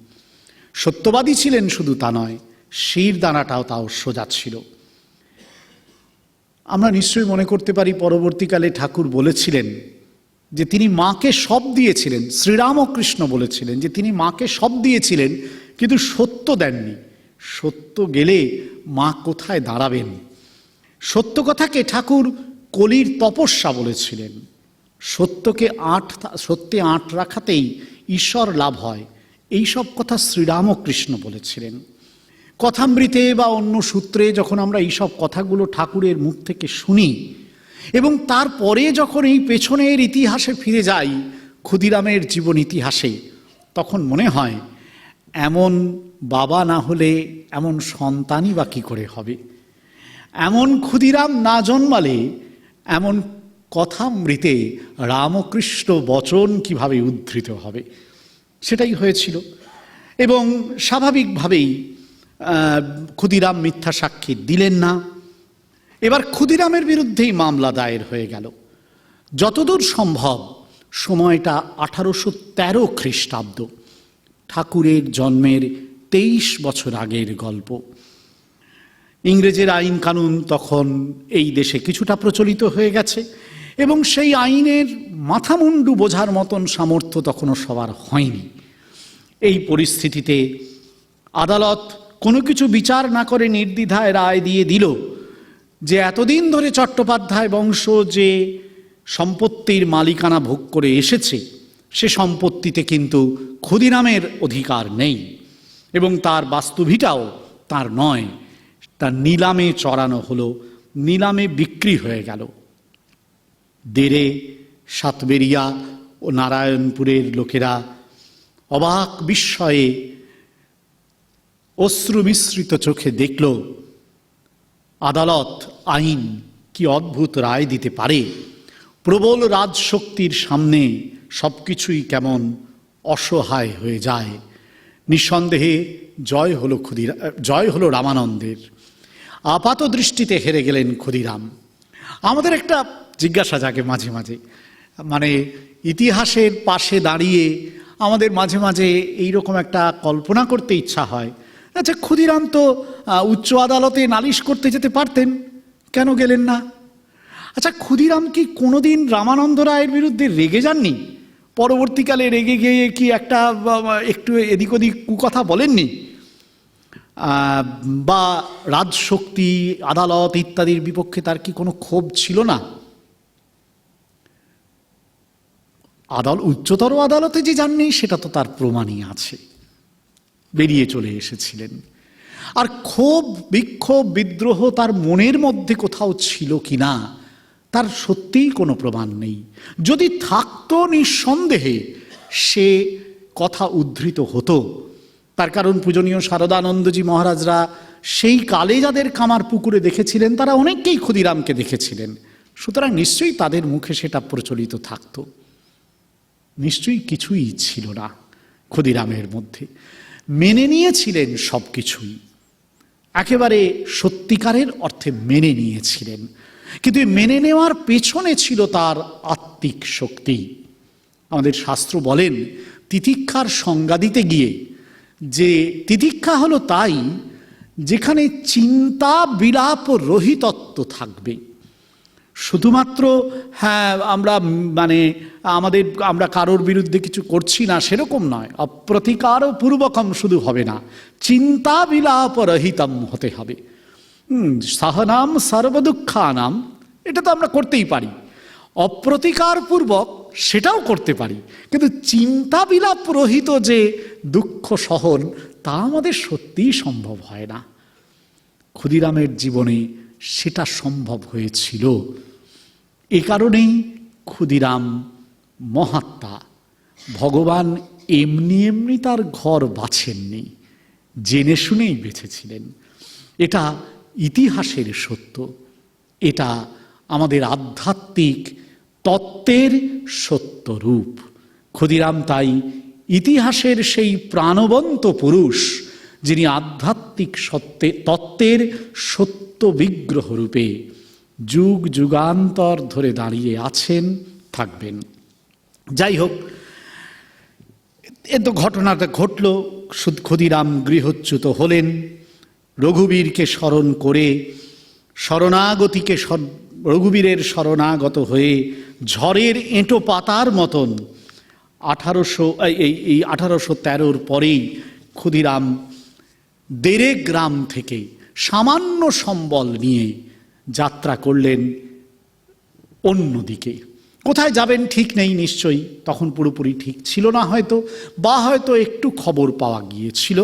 সত্যবাদী ছিলেন শুধু তা নয়, শির দানাটাও তাও সোজা ছিল। আমরা নিশ্চয়ই মনে করতে পারি পরবর্তীকালে ঠাকুর বলেছিলেন যে তিনি মাকে সব দিয়েছিলেন। শ্রীরামকৃষ্ণ বলেছিলেন যে তিনি মাকে সব দিয়েছিলেন কিন্তু সত্য দেননি। সত্য গেলে মা কোথায় দাঁড়াবেন? সত্য কথাকে ঠাকুর কলির তপস্যা বলেছিলেন। সত্যে আঁট রাখাতেই ঈশ্বর লাভ হয়, এই সব কথা শ্রীরামকৃষ্ণ বলেছিলেন। কথামৃতে বা অন্য সূত্রে যখন আমরা এইসব কথাগুলো ঠাকুরের মুখ থেকে শুনি এবং তারপরে যখন এই পেছনের ইতিহাসে ফিরে যাই, ক্ষুদিরামের জীবন ইতিহাসে, তখন মনে হয় এমন বাবা না হলে এমন সন্তানই বা কী করে হবে? এমন ক্ষুদিরাম না জন্মালে এমন কথামৃতে রামকৃষ্ণ বচন কিভাবে উদ্ধৃত হবে? সেটাই হয়েছিল এবং স্বাভাবিকভাবেই ক্ষুদিরাম মিথ্যা সাক্ষী দিলেন না। এবার ক্ষুদিরামের বিরুদ্ধেই মামলা দায়ের হয়ে গেল। যতদূর সম্ভব সময়টা 1813 খ্রিস্টাব্দ, ঠাকুরের জন্মের 23 বছর আগের গল্প। ইংরেজের আইন কানুন তখন এই দেশে কিছুটা প্রচলিত হয়ে গেছে এবং সেই আইনের মাথামুন্ডু বোঝার মতন সামর্থ্য তখনও সবার হয়নি। এই পরিস্থিতিতে আদালত কোনো কিছু বিচার না করে নির্দ্বিধায় রায় দিয়ে দিল যে এতদিন ধরে চট্টোপাধ্যায় বংশ যে সম্পত্তির মালিকানা ভোগ করে এসেছে সে সম্পত্তিতে কিন্তু ক্ষুদিরামের অধিকার নেই এবং তার বাস্তুভিটাও তার নয়, তার নিলামে চড়ানো হলো, নিলামে বিক্রি হয়ে গেল। দেরে, সাতবেরিয়া ও নারায়ণপুরের লোকেরা অবাক বিস্ময়ে অশ্রু মিশ্রিত চোখে দেখল আদালত, আইন কি অদ্ভুত রায় দিতে পারে। প্রবল রাজশক্তির সামনে সবকিছুই কেমন অসহায় হয়ে যায়। নিঃসন্দেহে জয় হলো রামানন্দের। আপাত দৃষ্টিতে হেরে গেলেন ক্ষুদিরাম। আমাদের একটা জিজ্ঞাসা জাগে মাঝে মাঝে, ইতিহাসের পাশে দাঁড়িয়ে আমাদের মাঝে মাঝে এইরকম একটা কল্পনা করতে ইচ্ছা হয়, আচ্ছা ক্ষুদিরাম তো উচ্চ আদালতে নালিশ করতে যেতে পারতেন, কেন গেলেন না? আচ্ছা ক্ষুদিরাম কি কোনোদিন রামানন্দ রায়ের বিরুদ্ধে রেগে যাননি? পরবর্তীকালে রেগে গিয়ে কি একটু এদিক ওদিক কুকথা বলেননি? বা রাজশক্তি, আদালত ইত্যাদির বিপক্ষে তার কি কোনো ক্ষোভ ছিল না? উচ্চতর আদালতে যে যাননি সেটা তো তার প্রমাণই আছে, বেরিয়ে চলে এসেছিলেন। আর ক্ষোভ, বিক্ষোভ, বিদ্রোহ তার মনের মধ্যে কোথাও ছিল কিনা তার সত্যিই কোনো প্রমাণ নেই। যদি থাকতো নিঃসন্দেহে সে কথা উদ্ধৃত হতো। তার কারণ পূজনীয় শারদানন্দজি মহারাজরা সেই কালে যাদের কামার পুকুরে দেখেছিলেন তারা অনেককেই ক্ষুদিরামকে দেখেছিলেন, সুতরাং নিশ্চয়ই তাদের মুখে সেটা প্রচলিত থাকতো। নিশ্চয়ই কিছুই ছিল না ক্ষুদিরামের মধ্যে, মেনে নিয়েছিলেন সব কিছুই, একেবারে সত্যিকারের অর্থে মেনে নিয়েছিলেন। কিন্তু মেনে নেওয়ার পেছনে ছিল তার আত্মিক শক্তি। আমাদের শাস্ত্র বলেন তিতিক্ষার সংজ্ঞা দিতে গিয়ে যে তিতিক্ষা হলো তাই যেখানে চিন্তা বিলাপ রহিতত্ব থাকবে। শুধুমাত্র হ্যাঁ আমরা কারোর বিরুদ্ধে কিছু করছি না সেরকম নয়, অপ্রতিকার পূর্বকম শুধু হবে না, চিন্তা বিলাপ রহিতম হতে হবে। সহনাম সর্বদুঃখানাম, এটা তো আমরা করতেই পারি, অপ্রতিকার পূর্বক সেটাও করতে পারি, কিন্তু চিন্তা বিলাপ রহিত যে দুঃখ সহন তা আমাদের সত্যিই সম্ভব হয় না। ক্ষুদিরামের জীবনে সেটা সম্ভব হয়েছিল। এ কারণেই ক্ষুদিরাম মহাত্মা। ভগবান এমনি এমনি তার ঘর বাছেননি, জেনে শুনেই বেছেছিলেন। এটা ইতিহাসের সত্য, এটা আমাদের আধ্যাত্মিক তত্ত্বের সত্য রূপ। ক্ষুদিরাম তাই ইতিহাসের সেই প্রাণবন্ত পুরুষ যিনি আধ্যাত্মিক তত্ত্বের সত্য বিগ্রহ রূপে যুগ যুগান্তর ধরে দাঁড়িয়ে আছেন, থাকবেন। যাই হোক, এ তো ঘটনাটা ঘটল। ক্ষুদিরাম গৃহচ্যুত হলেন, রঘুবীরকে স্মরণ করে রঘুবীরের শরণাগত হয়ে ঝড়ের এঁটো পাতার মতন 1813 পরেই ক্ষুদিরাম দেড়ে গ্রাম থেকে সামান্য সম্বল নিয়ে যাত্রা করলেন অন্যদিকে। কোথায় যাবেন ঠিক নেই, নিশ্চয়ই তখন পুরোপুরি ঠিক ছিল না হয়তো, বা হয়তো একটু খবর পাওয়া গিয়েছিল।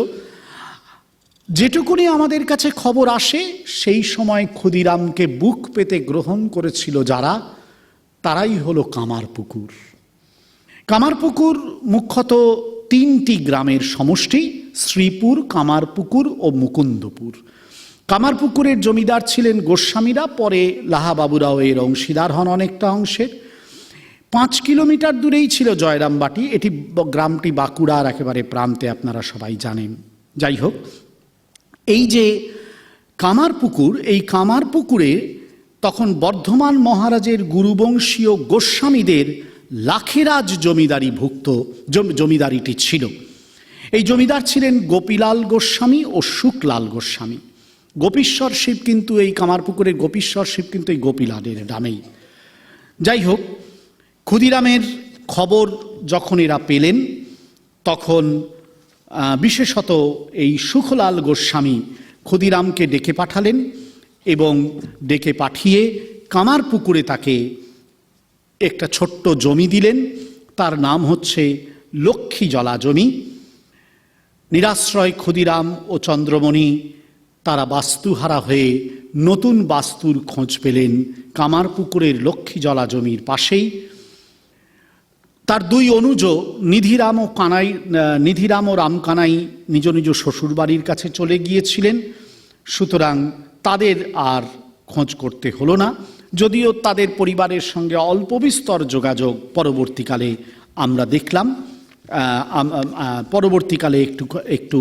যেটুকুনি আমাদের কাছে খবর আসে সেই সময় ক্ষুদিরামকে বুক পেতে গ্রহণ করেছিল যারা, তারাই হলো কামারপুকুর। কামারপুকুর মুখ্যত 3টি গ্রামের সমষ্টি: শ্রীপুর, কামারপুকুর ও মুকুন্দপুর। কামারপুকুরের জমিদার ছিলেন গোস্বামীরা, পরে লাহাবাবুরাও এর অংশীদার হন অনেকটা অংশের। 5 কিলোমিটার দূরেই ছিল জয়রামবাটি। গ্রামটি বাঁকুড়ার একেবারে প্রান্তে, আপনারা সবাই জানেন। যাই হোক, এই যে কামারপুকুর, এই কামারপুকুরে তখন বর্ধমান মহারাজের গুরুবংশীয় গোস্বামীদের লাখেরাজ জমিদারিটি ছিল। এই জমিদার ছিলেন গোপীলাল গোস্বামী ও শুকলাল গোস্বামী। গোপীশ্বর শিব কিন্তু এই কামারপুকুরের গোপীশ্বর শিব কিন্তু এই গোপীলালের নামেই। যাই হোক, ক্ষুদিরামের খবর যখন এরা পেলেন তখন বিশেষত এই সুখলাল গোস্বামী ক্ষুদিরামকে ডেকে পাঠালেন এবং ডেকে পাঠিয়ে কামারপুকুরে তাকে একটা ছোট্ট জমি দিলেন। তার নাম হচ্ছে লক্ষ্মীজলা জমি। নিরাশ্রয় ক্ষুদিরাম ও চন্দ্রমণি তারা বাস্তুহারা হয়ে নতুন বাস্তুর খোঁজ পেলেন কামারপুকুরের লক্ষ্মীজলা জমির পাশেই। তার 2 অনুজ নিধিরাম ও রামকানাই নিজ নিজ শ্বশুরবাড়ির কাছে চলে গিয়েছিলেন, সুতরাং তাদের আর খোঁজ করতে হলো না। যদিও তাদের পরিবারের সঙ্গে অল্প বিস্তর যোগাযোগ পরবর্তীকালে আমরা দেখলাম, পরবর্তীকালে একটু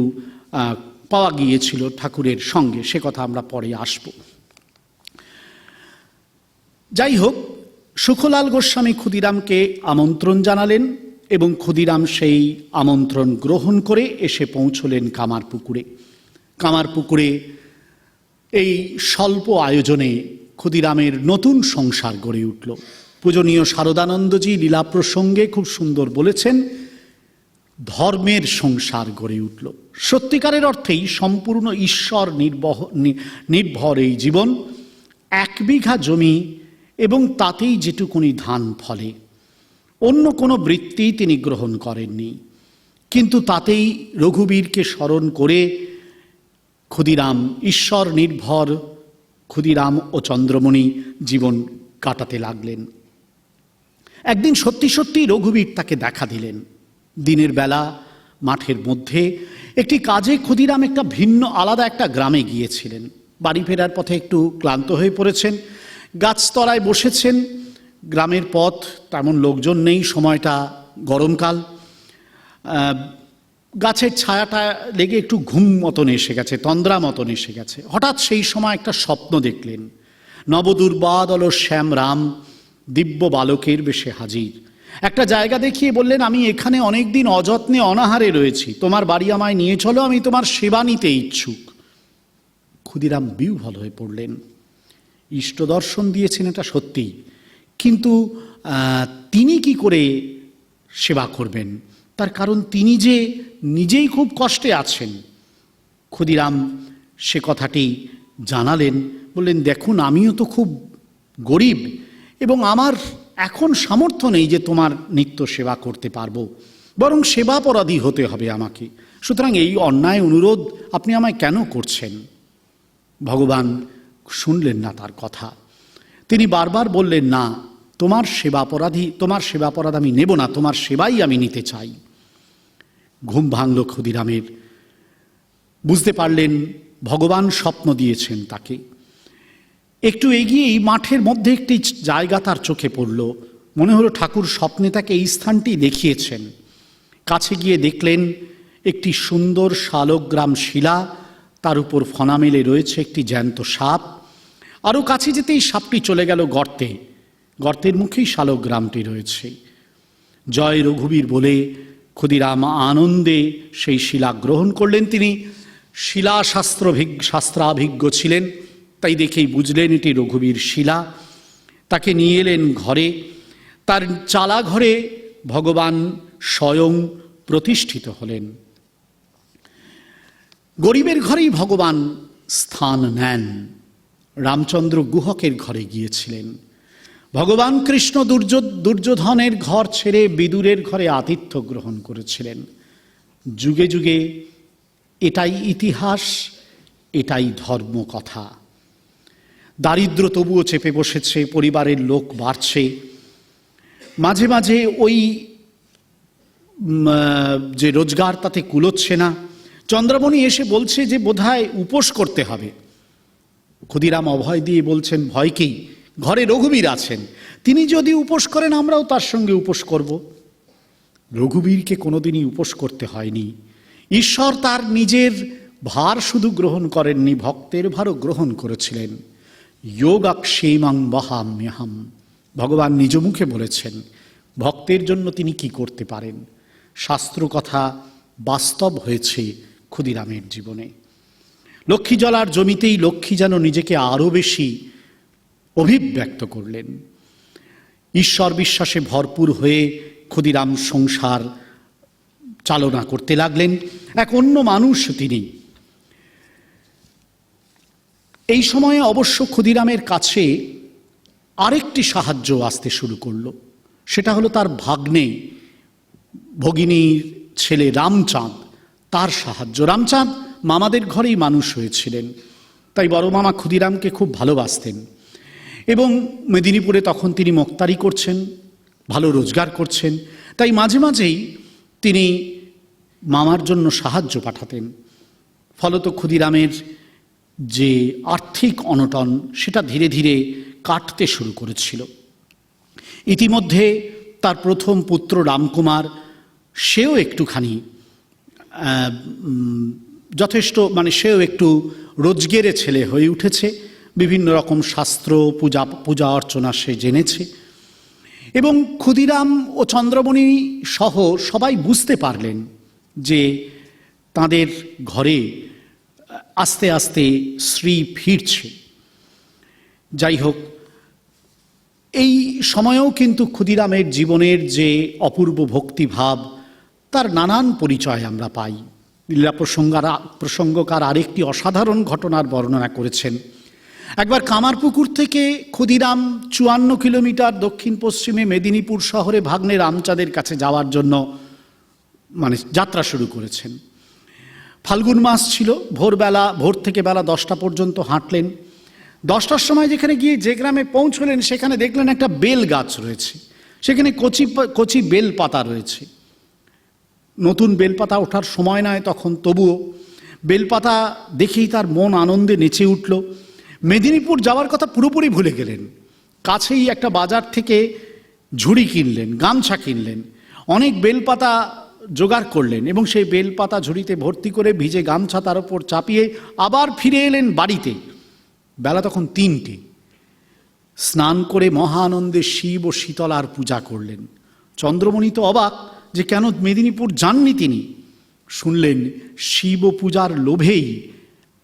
পাওয়া গিয়েছিল ঠাকুরের সঙ্গে, সে কথা আমরা পরে আসব। যাই হোক, সুখলাল গোস্বামী ক্ষুদিরামকে আমন্ত্রণ জানালেন এবং ক্ষুদিরাম সেই আমন্ত্রণ গ্রহণ করে এসে পৌঁছলেন কামারপুকুরে। কামারপুকুরে এই স্বল্প আয়োজনে ক্ষুদিরামের নতুন সংসার গড়ে উঠল। পূজনীয় শারদানন্দজি লীলা প্রসঙ্গে খুব সুন্দর বলেছেন ধর্মের সংসার গড়ে উঠল। সত্যিকারের অর্থেই সম্পূর্ণ ঈশ্বর নির্ভর এই জীবন। 1 বিঘা জমি এবং তাতেই যেটুকুনি ধান ফলে, অন্য কোনো বৃত্তি তিনি গ্রহণ করেননি, কিন্তু তাতেই রঘুবীরকে স্মরণ করে ক্ষুদিরাম ঈশ্বর নির্ভর ক্ষুদিরাম ও চন্দ্রমণি জীবন কাটাতে লাগলেন। একদিন সত্যি সত্যি রঘুবীর তাকে দেখা দিলেন। দিনের বেলা মাঠের মধ্যে একটি কাজে ক্ষুদিরাম একটা ভিন্ন আলাদা একটা গ্রামে গিয়েছিলেন। বাড়ি ফেরার পথে একটু ক্লান্ত হয়ে পড়েছেন, গাছতলায় বসেছেন। গ্রামের পথ, তেমন লোকজন নেই, সময়টা গরমকাল, গাছের ছায়াটা লেগে একটু ঘুম মতন এসে গেছে, তন্দ্রা মতন এসে গেছে। হঠাৎ সেই সময় একটা স্বপ্ন দেখলেন। নবদুর্বাদল শ্যাম রাম দিব্য বালকের বেশে হাজির। একটা জায়গা দেখিয়ে বললেন, আমি এখানে অনেকদিন অযত্নে অনাহারে রয়েছি, তোমার বাড়ি আমায় নিয়ে চলো, আমি তোমার সেবা নিতে ইচ্ছুক। ক্ষুদিরাম বিহ্বল হয়ে পড়লেন। ইষ্ট দর্শন দিয়েছেন এটা সত্যি, কিন্তু তিনি কি করে সেবা করবেন? তার কারণ তিনি যে নিজেই খুব কষ্টে আছেন। ক্ষুদিরাম সে কথাটি জানালেন, বললেন, দেখুন আমিও তো খুব গরিব এবং আমার এখন সামর্থ্য নেই যে তোমার নিত্য সেবা করতে পারবো, বরং সেবাপরাধী হতে হবে আমাকে। সুতরাং এই অন্যায় অনুরোধ আপনি আমায় কেন করছেন? ভগবান শুনলেন না তার কথা। তিনি বারবার বললেন, না, তোমার সেবাপরাধ আমি নেব না, তোমার সেবাই আমি নিতে চাই। ঘুম ভাঙল ক্ষুদিরামের। বুঝতে পারলেন ভগবান স্বপ্ন দিয়েছেন তাকে। একটু এগিয়েই মাঠের মধ্যে একটি জায়গা তার চোখে পড়ল। মনে হলো ঠাকুর স্বপ্নে তাকে এই স্থানটি দেখিয়েছেন। কাছে গিয়ে দেখলেন একটি সুন্দর শালগ্রাম শিলা, তার উপর ফনা মেলে রয়েছে একটি জ্যান্ত সাপ। আরও কাছে যেতেই সাপটি চলে গেল গর্তে। গর্তের মুখেই শালগ্রামটি রয়েছে। জয় রঘুবীর বলে ক্ষুদিরাম আনন্দে সেই শিলা গ্রহণ করলেন। তিনি শাস্ত্রাভিজ্ঞ ছিলেন, তাই দেখেই বুঝলেন এটি রঘুবীর শিলা। তাকে নিয়ে এলেন ঘরে। তার চালা ঘরে ভগবান স্বয়ং প্রতিষ্ঠিত হলেন। গরিবের ঘরেই ভগবান স্থান নেন। রামচন্দ্র গুহকের ঘরে গিয়েছিলেন। ভগবান কৃষ্ণ দুর্যোধনের ঘর ছেড়ে বিদুরের ঘরে আতিথ্য গ্রহণ করেছিলেন। যুগে যুগে এটাই ইতিহাস, এটাই ধর্মকথা। দারিদ্র তবুও চেপে বসেছে, পরিবারের লোক বাড়ছে। মাঝে মাঝে ওই যে রোজগার তাতে কুলোচ্ছে না। চন্দ্রমণি এসে বলছে যে বোধহয় উপোস করতে হবে। ক্ষুদিরাম অভয় দিয়ে বলছেন, ভয় কি, ঘরে রঘুবীর আছেন, তিনি যদি উপোস করেন আমরাও তার সঙ্গে উপোস করব। রঘুবীরকে কোনোদিনই উপোস করতে হয়নি। ঈশ্বর তার নিজের ভার শুধু গ্রহণ করেননি, ভক্তের ভারও গ্রহণ করেছিলেন। যোগাক্ষেমং বহাম্যহম, ভগবান নিজ মুখে বলেছেন ভক্তের জন্য তিনি কি করতে পারেন। শাস্ত্র কথা বাস্তব হয়েছে ক্ষুদিরামের জীবনে। লক্ষ্মী জলার জমিতেই লক্ষ্মী যেন নিজেকে আরও বেশি অভিব্যক্ত করলেন। ঈশ্বর বিশ্বাসে ভরপুর হয়ে ক্ষুদিরাম সংসার চালনা করতে লাগলেন। এক অন্য মানুষ তিনি। এই সময়ে অবশ্য ক্ষুদিরামের কাছে আরেকটি সাহায্য আসতে শুরু করলো। সেটা হলো তার ভাগ্নে, ভগিনীর ছেলে রামচাঁদ, তার সাহায্য। রামচাঁদ মামাদের ঘরেই মানুষ হয়েছিলেন, তাই বড় মামা ক্ষুদিরামকে খুব ভালোবাসতেন এবং মেদিনীপুরে তখন তিনি মোক্তারি করছেন, ভালো রোজগার করছেন। তাই মাঝে মাঝেই তিনি মামার জন্য সাহায্য পাঠাতেন। ফলত ক্ষুদিরামের যে আর্থিক অনটন সেটা ধীরে ধীরে কাটতে শুরু করেছিল। ইতিমধ্যে তার প্রথম পুত্র রামকুমার, সেও একটুখানি যথেষ্ট সেও একটু রোজগেরে ছেলে হয়ে উঠেছে। বিভিন্ন রকম শাস্ত্র পূজা অর্চনা সে জেনেছে এবং ক্ষুদিরাম ও চন্দ্রমণি সহ সবাই বুঝতে পারলেন যে তাদের ঘরে আস্তে আস্তে শ্রী ফিরছে। যাই হোক, এই সময়েও কিন্তু ক্ষুদিরামের জীবনের যে অপূর্ব ভক্তিভাব তার নানান পরিচয় আমরা পাই। লীলা প্রসঙ্গকার আরেকটি অসাধারণ ঘটনার বর্ণনা করেছেন। একবার কামারপুকুর থেকে ক্ষুদিরাম 54 কিলোমিটার দক্ষিণ পশ্চিমে মেদিনীপুর শহরে ভাগ্নে রামচাঁদের কাছে যাওয়ার জন্য যাত্রা শুরু করেছেন। ফাল্গুন মাস ছিল, ভোর থেকে বেলা 10টা পর্যন্ত হাঁটলেন। 10টার সময় যেখানে গিয়ে যে গ্রামে পৌঁছলেন সেখানে দেখলেন একটা বেল গাছ রয়েছে, সেখানে কচি বেল পাতা রয়েছে। নতুন বেলপাতা ওঠার সময় নয় তখন, তবুও বেলপাতা দেখেই তার মন আনন্দে নেচে উঠল। মেদিনীপুর যাওয়ার কথা পুরোপুরি ভুলে গেলেন। কাছেই একটা বাজার থেকে ঝুড়ি কিনলেন, গামছা কিনলেন, অনেক বেলপাতা জোগাড় করলেন এবং সেই বেলপাতা ঝুড়িতে ভর্তি করে ভিজে গামছা তার উপর চাপিয়ে আবার ফিরে এলেন বাড়িতে। বেলা তখন 3টে। স্নান করে মহা আনন্দে শিব ও শীতলার পূজা করলেন। চন্দ্রমণি তো অবাক যে কেন মেদিনীপুর যাননি তিনি। শুনলেন শিব পূজার লোভেই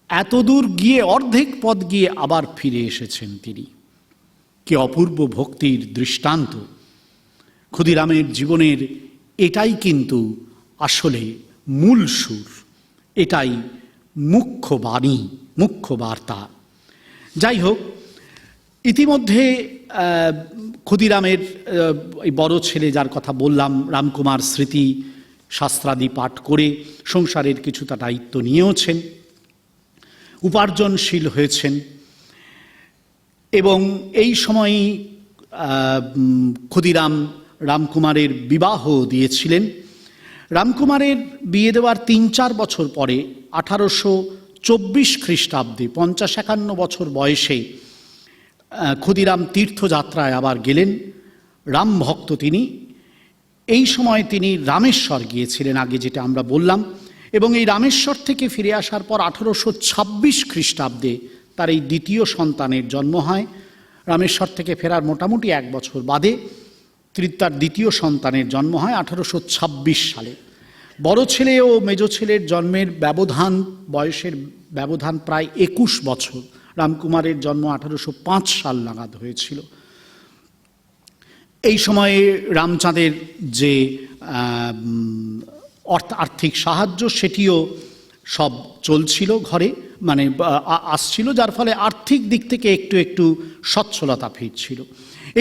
এতদূর গিয়ে অর্ধেক পথ গিয়ে আবার ফিরে এসেছেন তিনি। কি অপূর্ব ভক্তির দৃষ্টান্ত! ক্ষুদিরামের জীবনের এটাই কিন্তু আসলে মূল সুর, এটাই মুখ্য বাণী, মুখ্য বার্তা। যাই হোক, ইতিমধ্যে ক্ষুদিরামের এই বড় ছেলে যার কথা বললাম, রামকুমার স্মৃতি শাস্ত্রাদি পাঠ করে সংসারের কিছুটা দায়িত্ব নিয়েওছেন, উপার্জনশীল হয়েছেন এবং এই সময়ই ক্ষুদিরাম রামকুমারের বিবাহ দিয়েছিলেন। রামকুমারের বিয়ে দেওয়ার 3-4 বছর পরে 1824 খ্রিস্টাব্দে 50-51 বছর বয়সে ক্ষুদিরাম তীর্থযাত্রায় আবার গেলেন। রাম ভক্ত তিনি। এই সময় তিনি রামেশ্বর গিয়েছিলেন, আগে যেটা আমরা বললাম, এবং এই রামেশ্বর থেকে ফিরে আসার পর 1826 খ্রিস্টাব্দে তার এই দ্বিতীয় সন্তানের জন্ম হয়। রামেশ্বর থেকে ফেরার মোটামুটি 1 বছর বাদে তার দ্বিতীয় সন্তানের জন্ম হয় 1826 সালে। বড় ছেলে ও মেজ ছেলের জন্মের বয়সের ব্যবধান প্রায় 21 বছর। রামকুমারের জন্ম 1805 সাল নাগাদ হয়েছিল। এই সময়ে রামচাঁদের যে আর্থিক সাহায্য সেটিও সব চলছিল ঘরে, আসছিল, যার ফলে আর্থিক দিক থেকে একটু একটু সচ্ছলতা ফিরছিল।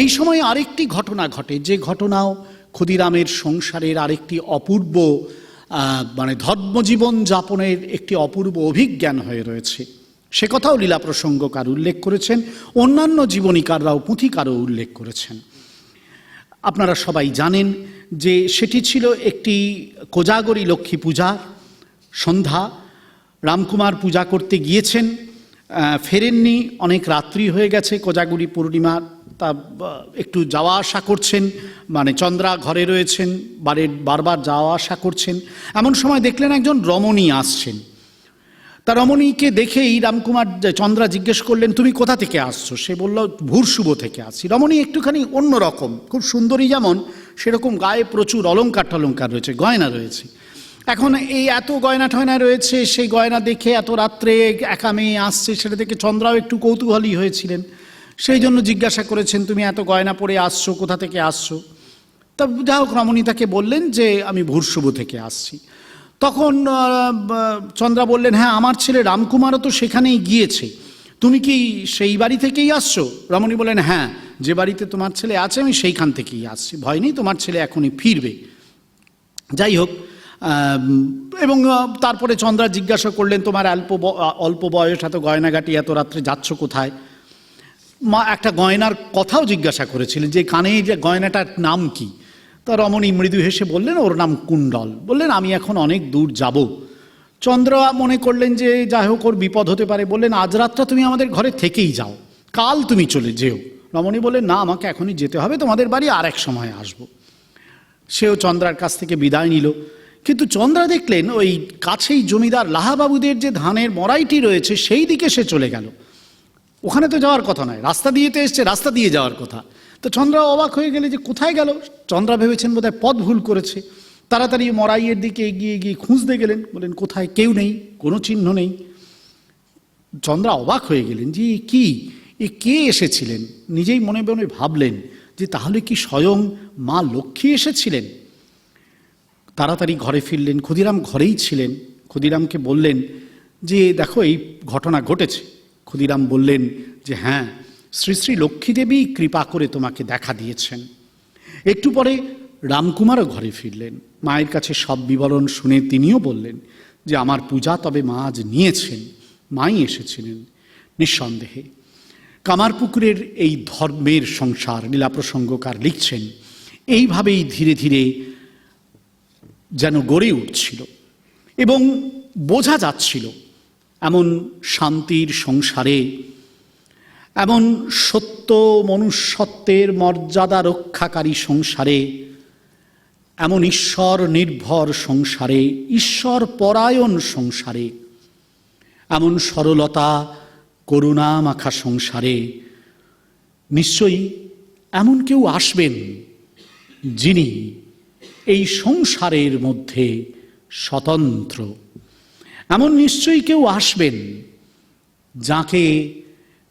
এই সময় আরেকটি ঘটনা ঘটে, যে ঘটনাও ক্ষুদিরামের সংসারের আরেকটি অপূর্ব ধর্মজীবন যাপনের একটি অপূর্ব অভিজ্ঞান হয়ে রয়েছে। সে কথাও লীলা প্রসঙ্গকার উল্লেখ করেছেন, অন্যান্য জীবনীকাররাও পুঁথিকারও উল্লেখ করেছেন। আপনারা সবাই জানেন যে সেটি ছিল একটি কোজাগরী লক্ষ্মী পূজা সন্ধ্যা। রামকুমার পূজা করতে গিয়েছেন, ফেরেননি, অনেক রাত্রি হয়ে গেছে, কোজাগরী পূর্ণিমা, তা একটু যাওয়া আসা করছেন, চন্দ্রা ঘরে রয়েছেন, বারবার যাওয়া আসা করছেন। এমন সময় দেখলেন একজন রমণী আসছেন। তা রমণীকে দেখেই চন্দ্রা জিজ্ঞেস করলেন, তুমি কোথা থেকে আসছো? সে বলল, ভুরশুভ থেকে আসছি। রমণী একটুখানি অন্যরকম, খুব সুন্দরী যেমন, সেরকম গায়ে প্রচুর অলঙ্কার রয়েছে, গয়না রয়েছে। এখন এই এত গয়না টয়না রয়েছে, সেই গয়না দেখে এত রাত্রে একা মেয়ে আসছে, সেটা দেখে চন্দ্রাও একটু কৌতূহলী হয়েছিলেন। সেই জন্য জিজ্ঞাসা করেছেন, তুমি এত গয়না পরে আসছো, কোথা থেকে আসছো? তা যা হোক, রমণী তাকে বললেন যে আমি ভুরশুভ থেকে আসছি। তখন চন্দ্রা বললেন, হ্যাঁ, আমার ছেলে রামকুমারও তো সেখানেই গিয়েছে, তুমি কি সেই বাড়ি থেকেই আসছো? রমণী বললেন, হ্যাঁ, যে বাড়িতে তোমার ছেলে আছে আমি সেইখান থেকেই আসছি, ভয় নেই, তোমার ছেলে এখনই ফিরবে। যাই হোক, এবং তারপরে চন্দ্রা জিজ্ঞাসা করলেন, তোমার অল্প বয়স, এত গয়নাগাটি, এত রাত্রে যাচ্ছ কোথায়? মা একটা গয়নার কথাও জিজ্ঞাসা করেছিলেন, যে কানে যে গয়নাটার নাম কি? তা রমণী মৃদু হেসে বললেন, ওর নাম কুণ্ডল। বললেন, আমি এখন অনেক দূর যাব। চন্দ্রা মনে করলেন যে যাই হোক ওর বিপদ হতে পারে, বললেন, আজ রাতটা তুমি আমাদের ঘরে থেকেই যাও, কাল তুমি চলে যেও। রমণী বললেন, না, আমাকে এখনই যেতে হবে, তোমাদের বাড়ি আর এক সময় আসবো। সেও চন্দ্রার কাছ থেকে বিদায় নিল। কিন্তু চন্দ্রা দেখলেন ওই কাছেই জমিদার লাহাবাবুদের যে ধানের মরাইটি রয়েছে সেই দিকে সে চলে গেল। ওখানে তো যাওয়ার কথা নয়, রাস্তা দিয়ে তো এসছে, রাস্তা দিয়ে যাওয়ার কথা। তো চন্দ্রা অবাক হয়ে গেলে যে কোথায় গেল। চন্দ্রা ভেবেছেন বোধহয় পথ ভুল করেছে। তাড়াতাড়ি মরাইয়ের দিকে এগিয়ে গিয়ে খুঁজতে গেলেন, বলেন, কোথায়? কেউ নেই, কোনো চিহ্ন নেই। চন্দ্রা অবাক হয়ে গেলেন যে কি, কে এসেছিলেন। নিজেই মনে মনে ভাবলেন যে তাহলে কি স্বয়ং মা লক্ষ্মী এসেছিলেন? তাড়াতাড়ি ঘরে ফিরলেন। ক্ষুদিরাম ঘরেই ছিলেন। ক্ষুদিরামকে বললেন যে দেখো এই ঘটনা ঘটেছে। ক্ষুদিরাম বললেন যে হ্যাঁ, শ্রী শ্রী লক্ষ্মীদেবী কৃপা করে তোমাকে দেখা দিয়েছেন। একটু পরে রামকুমারও ঘরে ফিরলেন। মায়ের কাছে সব বিবরণ শুনে তিনিও বললেন যে আমার পূজা তবে মা আজ নিয়েছেন, মাই এসেছিলেন নিঃসন্দেহে। কামারপুকুরের এই ধর্মের সংসার লীলাপ্রসঙ্গকার লিখছেন এইভাবেই ধীরে ধীরে যেন গড়ে উঠছিল এবং বোঝা যাচ্ছিল এমন শান্তির সংসারে, এমন সত্য মনুষ্যত্বের মর্যাদা রক্ষাকারী সংসারে, এমন ঈশ্বর নির্ভর সংসারে, ঈশ্বর পরায়ণ সংসারে, এমন সরলতা করুণা মাখা সংসারে নিশ্চয়ই এমন কেউ আসবেন যিনি এই সংসারের মধ্যে স্বতন্ত্র। এমন নিশ্চয়ই কেউ আসবেন যাকে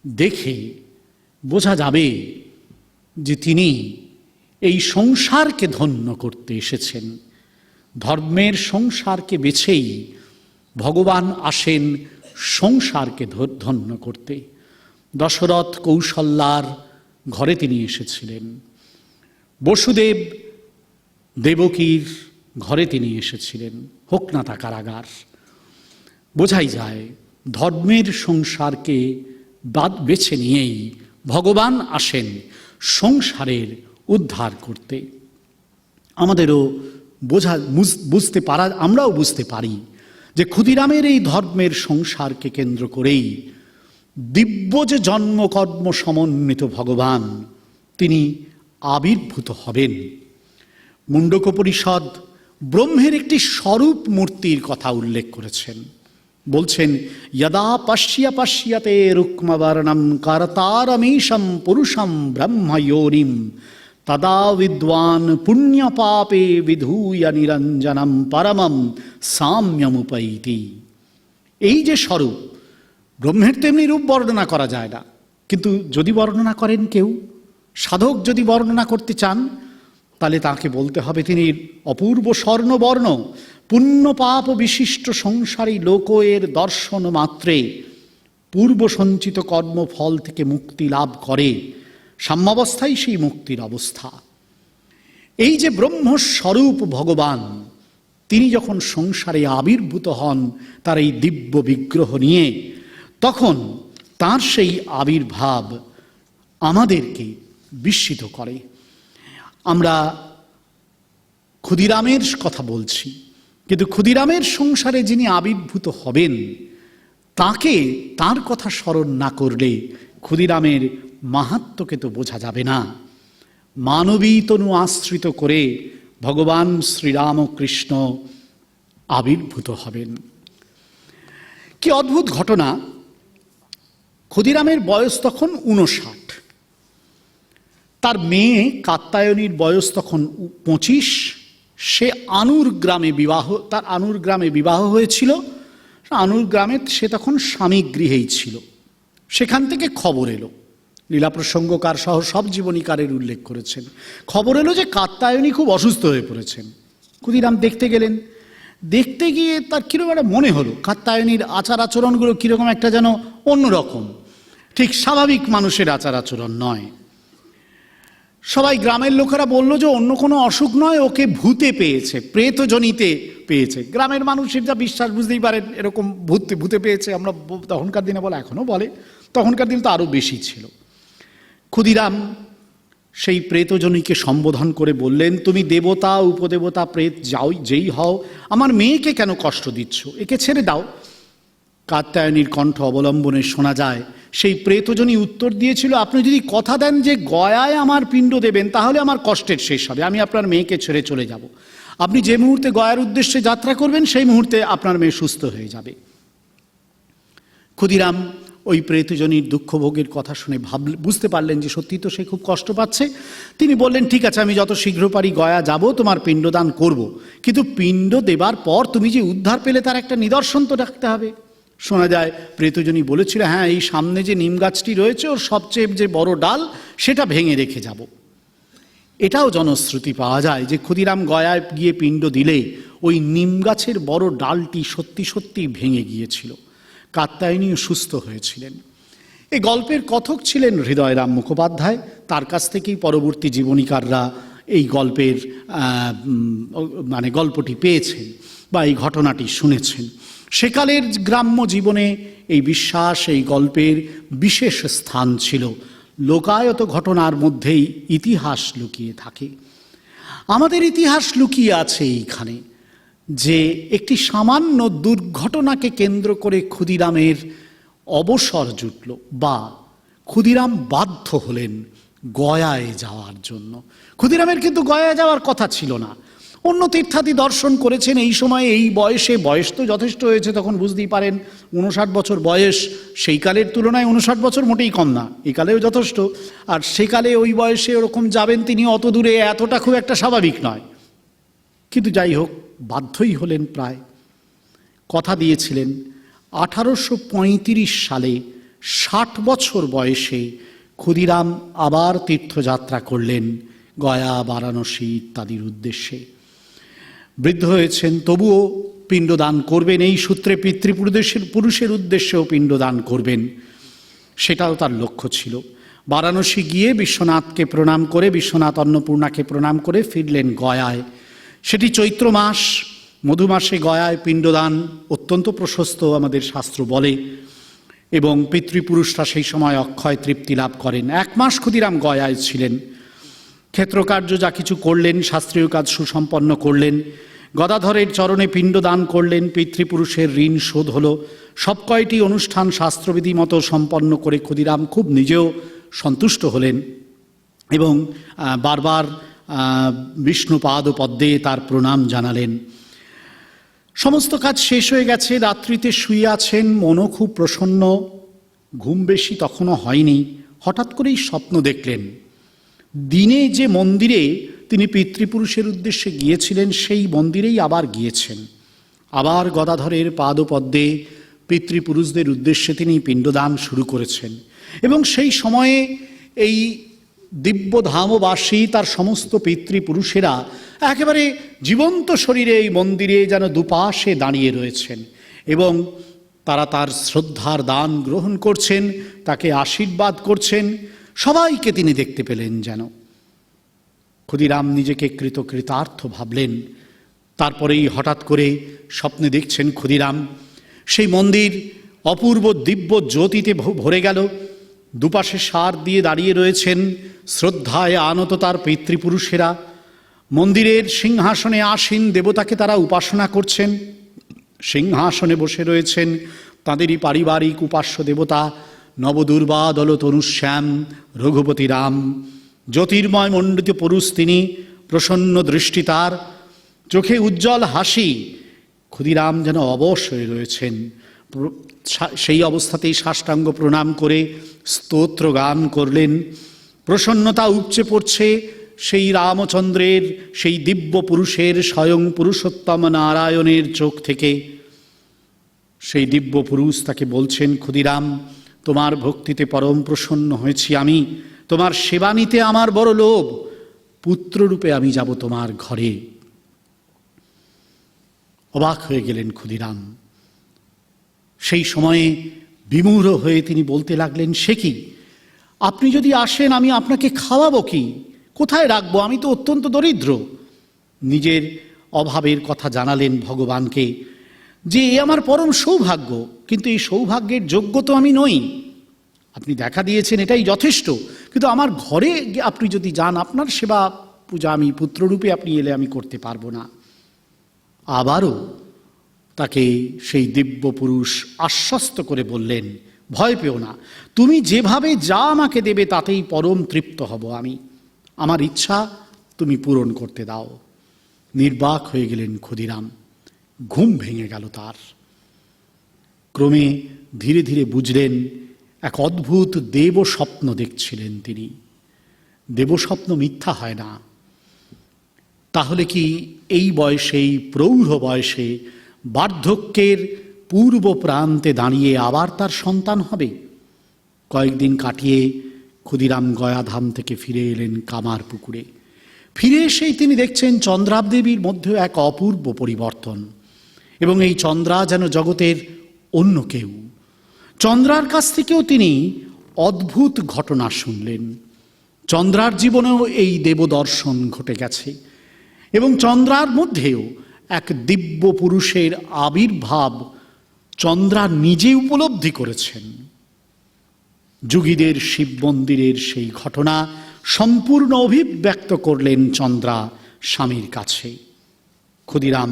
দেখে বোঝা যাবে যে তিনি এই সংসারকে ধন্য করতে এসেছেন। ধর্মের সংসারকে বেছেই ভগবান আসেন সংসারকে ধন্য করতে। দশরথ কৌশল্যার ঘরে তিনি এসেছিলেন, বসুদেব দেবকীর ঘরে তিনি এসেছিলেন, হোক না তা কারাগার। বোঝাই যায় ধর্মের সংসারকে বেছে নিয়েই ভগবান আসেন সংসারের উদ্ধার করতে। আমাদেরও বুঝতে পারা, আমরাও বুঝতে পারি যে ক্ষুদিরামের এই ধর্মের সংসারকে কেন্দ্র করেই দিব্য যে জন্মকর্ম সমন্বিত ভগবান তিনি আবির্ভূত হবেন। মুণ্ডকোপনিষদ ব্রহ্মের একটি স্বরূপ মূর্তির কথা উল্লেখ করেছেন। বলছেন যদা পশ্যতে রুক্মবর্ণম কর্তারমেশম পুরুষম ব্রহ্ময়োনিম তদা বিদ্বান পুণ্য পাপে বিধূয় নিরঞ্জনম পরমম সাম্যমুপৈতি। এই যে স্বরূপ, ব্রহ্মের তেমনি রূপ বর্ণনা করা যায় না, কিন্তু যদি বর্ণনা করেন কেউ, সাধক যদি বর্ণনা করতে চান, তাহলে তাকে বলতে হবে তিনি অপূর্ব স্বর্ণবর্ণ পুণ্য পাপ বিশিষ্ট সংসারী লোক এর দর্শন মাত্রে পূর্ব সঞ্চিত কর্মফল থেকে মুক্তি লাভ করে, সাম্যাবস্থাই সেই মুক্তির অবস্থা। এই যে ব্রহ্মস্বরূপ ভগবান তিনি যখন সংসারে আবির্ভূত হন তার এই দিব্য বিগ্রহ নিয়ে, তখন তার সেই আবির্ভাব আমাদেরকে বিস্মিত করে। আমরা ক্ষুদিরামের কথা বলছি, কিন্তু ক্ষুদিরামের সংসারে যিনি আবির্ভূত হবেন তাকে, তার কথা স্মরণ না করলে ক্ষুদিরামের মাহাত্ম্যকে তো বোঝা যাবে না। মানবী তনু আশ্রিত করে ভগবান শ্রীরামকৃষ্ণ আবির্ভূত হবেন। কি অদ্ভুত ঘটনা! ক্ষুদিরামের বয়স তখন 59, তার মেয়ে কাত্যায়নীর বয়স তখন 25। সে আনুর গ্রামে তার আনুর গ্রামে বিবাহ হয়েছিল। আনুর গ্রামে সে তখন স্বামী গৃহেই ছিল। সেখান থেকে খবর এলো, লীলাপ্রসঙ্গকার সহ সব জীবনীকারের উল্লেখ করেছেন, খবর এলো যে কাত্যায়নী খুব অসুস্থ হয়ে পড়েছেন। ক্ষুদিরাম দেখতে গেলেন। দেখতে গিয়ে তার কীরকম একটা মনে হলো, কাত্যায়নীর আচার আচরণগুলো কীরকম একটা যেন অন্যরকম, ঠিক স্বাভাবিক মানুষের আচার আচরণ নয়। সবাই গ্রামের লোকেরা বলল যে অন্য কোনো অসুখ নয়, ওকে ভূতে পেয়েছে, প্রেতজনিতে পেয়েছে। গ্রামের মানুষের যা বিশ্বাস বুঝতেই পারেন, এরকম ভূতে পেয়েছে। আমরা তখনকার দিনে বলে, এখনও বলে, তখনকার দিন তো আরও বেশি ছিল। ক্ষুদিরাম সেই প্রেতজনীকে সম্বোধন করে বললেন, তুমি দেবতা উপদেবতা প্রেত যেই হও, আমার মেয়েকে কেন কষ্ট দিচ্ছ? একে ছেড়ে দাও। কাত্যায়নীর কণ্ঠ অবলম্বনে শোনা যায় সেই প্রেতজনী উত্তর দিয়েছিল, আপনি যদি কথা দেন যে গয়ায় আমার পিণ্ড দেবেন, তাহলে আমার কষ্টের শেষ হবে, আমি আপনার মেয়েকে ছেড়ে চলে যাব। আপনি যে মুহূর্তে গয়ার উদ্দেশ্যে যাত্রা করবেন সেই মুহূর্তে আপনার মেয়ে সুস্থ হয়ে যাবে। ক্ষুদিরাম ওই প্রেতজনীর দুঃখভোগের কথা শুনে বুঝতে পারলেন যে সত্যি তো সে খুব কষ্ট পাচ্ছে। তিনি বললেন, ঠিক আছে, আমি যত শীঘ্র পারি গয়া যাব, তোমার পিণ্ডদান করব, কিন্তু পিণ্ড দেবার পর তুমি যে উদ্ধার পেলে তার একটা নিদর্শন তো রাখতে হবে। শোনা যায় প্রেতজনী বলেছিল, হ্যাঁ, এই সামনে যে নিম গাছটি রয়েছে ওর সবচেয়ে যে বড় ডাল সেটা ভেঙে রেখে যাব। এটাও জনশ্রুতি পাওয়া যায় যে ক্ষুদিরাম গয়ায় গিয়ে পিণ্ড দিলে ওই নিম গাছের বড় ডালটি সত্যি সত্যি ভেঙে গিয়েছিল। কাত্যায়নীও সুস্থ হয়েছিলেন। এই গল্পের কথক ছিলেন হৃদয়রাম মুখোপাধ্যায়। তার কাছ থেকেই পরবর্তী জীবনীকাররা এই গল্পের গল্পটি পেয়েছেন বা এই ঘটনাটি শুনেছেন। সেকালের গ্রাম্য জীবনে এই বিশ্বাস, এই গল্পের বিশেষ স্থান ছিল। লোকায়ত ঘটনার মধ্যেই ইতিহাস লুকিয়ে থাকে। আমাদের ইতিহাস লুকিয়ে আছে এইখানে যে একটি সামান্য দুর্ঘটনাকে কেন্দ্র করে ক্ষুদিরামের অবসর জুটল, বা ক্ষুদিরাম বাধ্য হলেন গয়ায় যাওয়ার জন্য। ক্ষুদিরামের কিন্তু গয়ায় যাওয়ার কথা ছিল না। অন্য তীর্থাদি দর্শন করেছেন এই সময়ে, এই বয়সে, বয়স তো যথেষ্ট হয়েছে তখন, বুঝতেই পারেন 59 বছর বয়স। সেই কালের তুলনায় 59 বছর মোটেই কম না, এই কালেও যথেষ্ট। আর সেকালে ওই বয়সে ওরকম যাবেন তিনি অত দূরে, এতটা খুব একটা স্বাভাবিক নয়। কিন্তু যাই হোক, বাধ্যই হলেন প্রায়। কথা দিয়েছিলেন 1835 সালে 60 বছর বয়সে ক্ষুদিরাম আবার তীর্থযাত্রা করলেন গয়া, বারাণসী ইত্যাদির উদ্দেশ্যে। বৃদ্ধ হয়েছেন, তবুও পিণ্ডদান করবেন। এই সূত্রে পিতৃপুরুষের উদ্দেশ্যেও পিণ্ডদান করবেন, সেটাও তার লক্ষ্য ছিল। বারাণসী গিয়ে বিশ্বনাথকে প্রণাম করে, বিশ্বনাথ অন্নপূর্ণাকে প্রণাম করে ফিরলেন গয়ায়। সেটি চৈত্র মাস, মধুমাসে গয়ায় পিণ্ডদান অত্যন্ত প্রশস্ত আমাদের শাস্ত্র বলে, এবং পিতৃপুরুষরা সেই সময় অক্ষয় তৃপ্তি লাভ করেন। 1 মাস ক্ষুদিরাম গয়ায় ছিলেন। ক্ষেত্রকার্য যা কিছু করলেন, শাস্ত্রীয় কাজ সুসম্পন্ন করলেন, গদাধরের চরণে পিণ্ডদান করলেন, পিতৃপুরুষের ঋণ শোধ হলো। সব কয়টি অনুষ্ঠান শাস্ত্রবিধি মতো সম্পন্ন করে ক্ষুদিরাম খুব নিজেও সন্তুষ্ট হলেন এবং বারবার বিষ্ণুপাদ পদ্মে তার প্রণাম জানালেন। সমস্ত কাজ শেষ হয়ে গেছে, রাত্রিতে শুয়ে আছেন, মনও খুব প্রসন্ন, ঘুম বেশি তখনও হয়নি। হঠাৎ করেই স্বপ্ন দেখলেন, দিনে যে মন্দিরে তিনি পিতৃপুরুষের উদ্দেশ্যে গিয়েছিলেন সেই মন্দিরেই আবার গিয়েছেন। আবার গদাধরের পাদপদ্মে পিতৃপুরুষদের উদ্দেশ্যে তিনি পিণ্ডদান শুরু করেছেন। এবং সেই সময়ে এই দিব্যধামবাসী তার সমস্ত পিতৃপুরুষেরা একেবারে জীবন্ত শরীরে এই মন্দিরে যেন দুপাশে দাঁড়িয়ে রয়েছেন এবং তারা তার শ্রদ্ধার দান গ্রহণ করছেন, তাকে আশীর্বাদ করছেন। সবাইকে তিনি দেখতে পেলেন যেন। ক্ষুদিরাম নিজেকে কৃতকৃতার্থ ভাবলেন। তারপরেই হঠাৎ করে স্বপ্নে দেখছেন ক্ষুদিরাম সেই মন্দির অপূর্ব দিব্য জ্যোতিতে ভরে গেল। দুপাশে সার দিয়ে দাঁড়িয়ে রয়েছেন শ্রদ্ধায় আনত তার পিতৃপুরুষেরা। মন্দিরের সিংহাসনে আসীন দেবতাকে তারা উপাসনা করছেন। সিংহাসনে বসে রয়েছেন তাঁদেরই পারিবারিক উপাস্য দেবতা নবদুর্বা দল তনুশ্যাম রঘুপতি রাম। জ্যোতির্ময় মণ্ডিত পুরুষ তিনি, প্রসন্ন দৃষ্টি তার, চোখে উজ্জ্বল হাসি। ক্ষুদিরাম যেন অবশ হয়ে রয়েছেন। সেই অবস্থাতেই সাষ্টাঙ্গ প্রণাম করে স্তোত্র গান করলেন। প্রসন্নতা উপচে পড়ছে সেই রামচন্দ্রের, সেই দিব্য পুরুষের, স্বয়ং পুরুষোত্তম নারায়ণের চোখ থেকে। সেই দিব্য পুরুষ তাকে বলছেন, ক্ষুদিরাম, তোমার ভক্তিতে পরম প্রসন্ন হয়েছি আমি, তোমার সেবা নিতে আমার বড় লোভ, পুত্ররূপে আমি যাব তোমার ঘরে। অবাক হয়ে গেলেন ক্ষুদিরাম। সেই সময়ে বিমূঢ় হয়ে তিনি বলতে লাগলেন, সে কি, আপনি যদি আসেন আমি আপনাকে খাওয়াবো কি, কোথায় রাখবো, আমি তো অত্যন্ত দরিদ্র। নিজের অভাবের কথা জানালেন ভগবানকে, যে এ আমার পরম সৌভাগ্য, কিন্তু এই সৌভাগ্যের যোগ্য তো আমি নই। আপনি দেখা দিয়েছেন এটাই যথেষ্ট, কিন্তু আমার ঘরে আপনি যদি যান, আপনার সেবা পূজা আমি পুত্ররূপে আপনি এলে আমি করতে পারবো না। আবারও তাকে সেই দিব্য পুরুষ আশ্বস্ত করে বললেন, ভয় পেও না, তুমি যেভাবে যা আমাকে দেবে তাতেই পরম তৃপ্ত হব আমি, আমার ইচ্ছা তুমি পূরণ করতে দাও। নির্বাক হয়ে গেলেন ক্ষুদিরাম। ঘুম ভেঙে গেল তার। ক্রমে ধীরে ধীরে বুঝলেন এক অদ্ভুত দেব স্বপ্ন দেখছিলেন তিনি। দেবস্বপ্ন মিথ্যা হয় না। তাহলে কি এই বয়সেই, প্রৌঢ় বয়সে, বার্ধক্যের পূর্ব প্রান্তে দাঁড়িয়ে আবার তার সন্তান হবে? কয়েকদিন কাটিয়ে ক্ষুদিরাম গয়াধাম থেকে ফিরে এলেন কামারপুকুরে। ফিরে এসেই তিনি দেখছেন চন্দ্রা দেবীর মধ্যেও এক অপূর্ব পরিবর্তন, এবং এই চন্দ্রা যেন জগতের অন্য কেউ। চন্দ্রার কাছ থেকেও তিনি অদ্ভুত ঘটনা শুনলেন। চন্দ্রার জীবনেও এই দেবদর্শন ঘটে গেছে, এবং চন্দ্রার মধ্যেও এক দিব্য পুরুষের আবির্ভাব চন্দ্রা নিজে উপলব্ধি করেছেন। যুগীদের শিব মন্দিরের সেই ঘটনা সম্পূর্ণ অভিব্যক্ত করলেন চন্দ্রা স্বামীর কাছে। ক্ষুদিরাম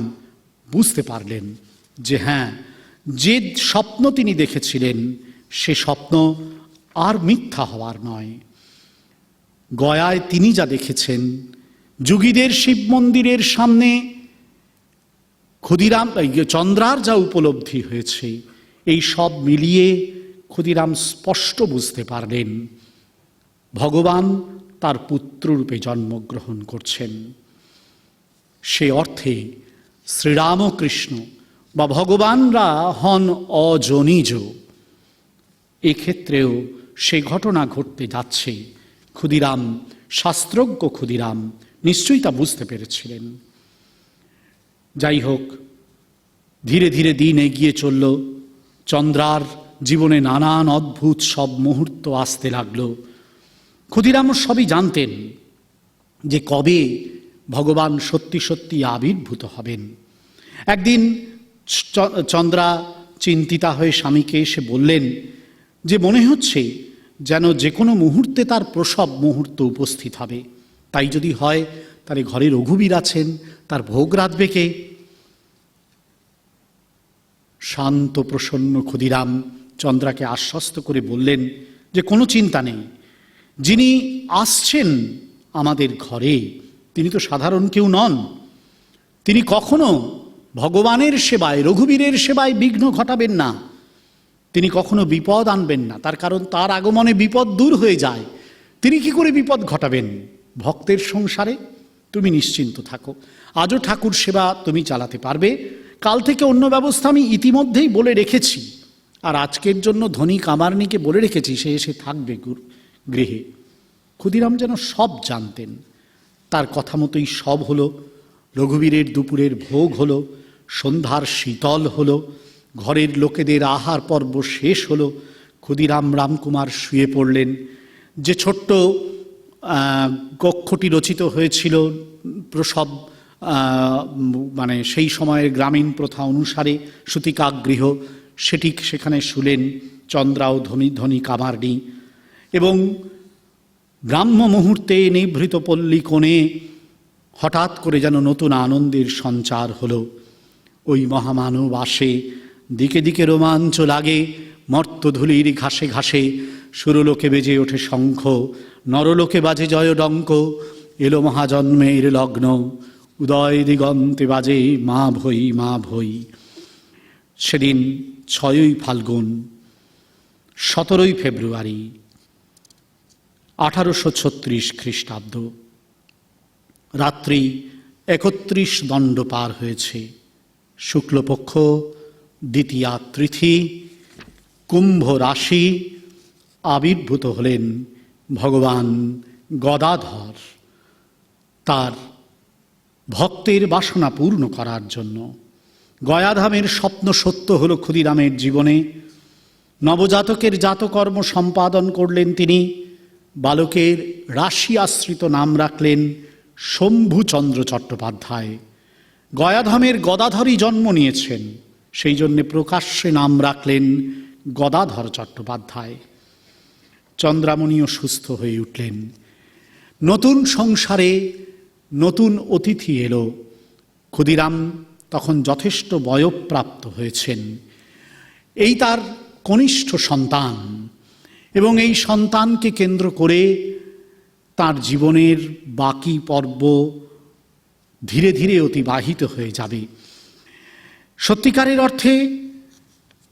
বুঝতে পারলেন যে হ্যাঁ, যে স্বপ্ন তিনি দেখেছিলেন সে স্বপ্ন আর মিথ্যা হওয়ার নয়। গয়ায় তিনি যা দেখেছেন, যুগীদের শিব মন্দিরের সামনে ক্ষুদিরাম চন্দ্রার যা উপলব্ধি হয়েছে, এই সব মিলিয়ে ক্ষুদিরাম স্পষ্ট বুঝতে পারলেন ভগবান তার পুত্ররূপে জন্মগ্রহণ করছেন। সে অর্থে শ্রীরামকৃষ্ণ বা ভগবানরা হন অজনিজ। এক্ষেত্রেও সে ঘটনা ঘটতে যাচ্ছে। ক্ষুদিরাম, শাস্ত্রজ্ঞ ক্ষুদিরাম নিশ্চয়ই তা বুঝতে পেরেছিলেন। যাই হোক, ধীরে ধীরে দিন এগিয়ে চলল। চন্দ্রার জীবনে নানান অদ্ভুত সব মুহূর্ত আসতে লাগল। ক্ষুদিরাম সবই জানতেন যে কবে ভগবান সত্যি সত্যি আবির্ভূত হবেন। একদিন চন্দ্রা চিন্তিতা হয়ে স্বামীকে এসে বললেন যে মনে হচ্ছে যেন যে কোনো মুহূর্তে তার প্রসব মুহূর্ত উপস্থিত হবে। তাই যদি হয় তার ঘরে রঘুবীর আছেন, তার ভোগ রাঁধবে কে? শান্ত প্রসন্ন ক্ষুদিরাম চন্দ্রাকে আশ্বস্ত করে বললেন যে কোনো চিন্তা নেই, যিনি আসছেন আমাদের ঘরে তিনি তো সাধারণ কেউ নন। তিনি কখনো ভগবানের সেবায়, রঘুবীরের সেবায় বিঘ্ন ঘটাবেন না। তিনি কখনো বিপদ আনবেন না, তার কারণ তার আগমনে বিপদ দূর হয়ে যায়। তিনি কি করে বিপদ ঘটাবেন ভক্তের সংসারে? তুমি নিশ্চিন্ত থাকো, আজও ঠাকুর সেবা তুমি চালাতে পারবে। কাল থেকে অন্য ব্যবস্থা আমি ইতিমধ্যেই বলে রেখেছি, আর আজকের জন্য ধনী কামারনিকে বলে রেখেছি, সে এসে থাকবে গৃহে। ক্ষুদিরাম যেন সব জানতেন। তার কথা মতোই সব হলো। রঘুবীরের দুপুরের ভোগ হলো, সন্ধ্যার শীতল হলো, ঘরের লোকেদের আহার পর্ব শেষ হলো। ক্ষুদিরাম রামকুমার শুয়ে পড়লেন। যে ছোট্ট কক্ষটি রচিত হয়েছিল প্রসব মানে সেই সময়ের গ্রামীণ প্রথা অনুসারে সূতিকাগৃহ, সেটি সেখানে শুলেন চন্দ্রাও ধনী কামারনি। এবং ব্রাহ্ম মুহূর্তে নিভৃত পল্লী কোণে হঠাৎ করে যেন নতুন আনন্দের সঞ্চার হলো। ওই মহামানব আসে, দিকে দিকে রোমাঞ্চ লাগে, মর্তধূলির ঘাসে ঘাসে সুরলোকে বেজে ওঠে শঙ্খ, নরলোকে বাজে জয়ডঙ্ক, এলো মহাজন্মের লগ্ন, উদয় দিগন্তে বাজে মা ভৈ মা ভৈ। সেদিন 6ই ফাল্গুন, 17ই ফেব্রুয়ারি 1836 খ্রিস্টাব্দ। রাত্রি 31 দণ্ড পার হয়েছে। শুক্লপক্ষ, দ্বিতীয়া তিথি, কুম্ভ রাশি। আবির্ভূত হলেন ভগবান গদাধর তার ভক্তের বাসনা পূর্ণ করার জন্য। গয়াধামের স্বপ্ন সত্য হল ক্ষুদিরামের জীবনে। নবজাতকের জাতকর্ম সম্পাদন করলেন তিনি। বালকের রাশি আশ্রিত নাম রাখলেন শম্ভুচন্দ্র চট্টোপাধ্যায়। গয়াধামের গদাধরই জন্ম নিয়েছেন, সেই জন্যে প্রকাশ্যে নাম রাখলেন গদাধর চট্টোপাধ্যায়। চন্দ্রামণিও সুস্থ হয়ে উঠলেন। নতুন সংসারে নতুন অতিথি এলো। ক্ষুদিরাম তখন যথেষ্ট বয়ঃপ্রাপ্ত হয়েছেন। এই তার কনিষ্ঠ সন্তান, এবং এই সন্তানকে কেন্দ্র করে তার জীবনের বাকি পর্ব ধীরে ধীরে অতিবাহিত হয়ে যাবে। সত্যিকারের অর্থে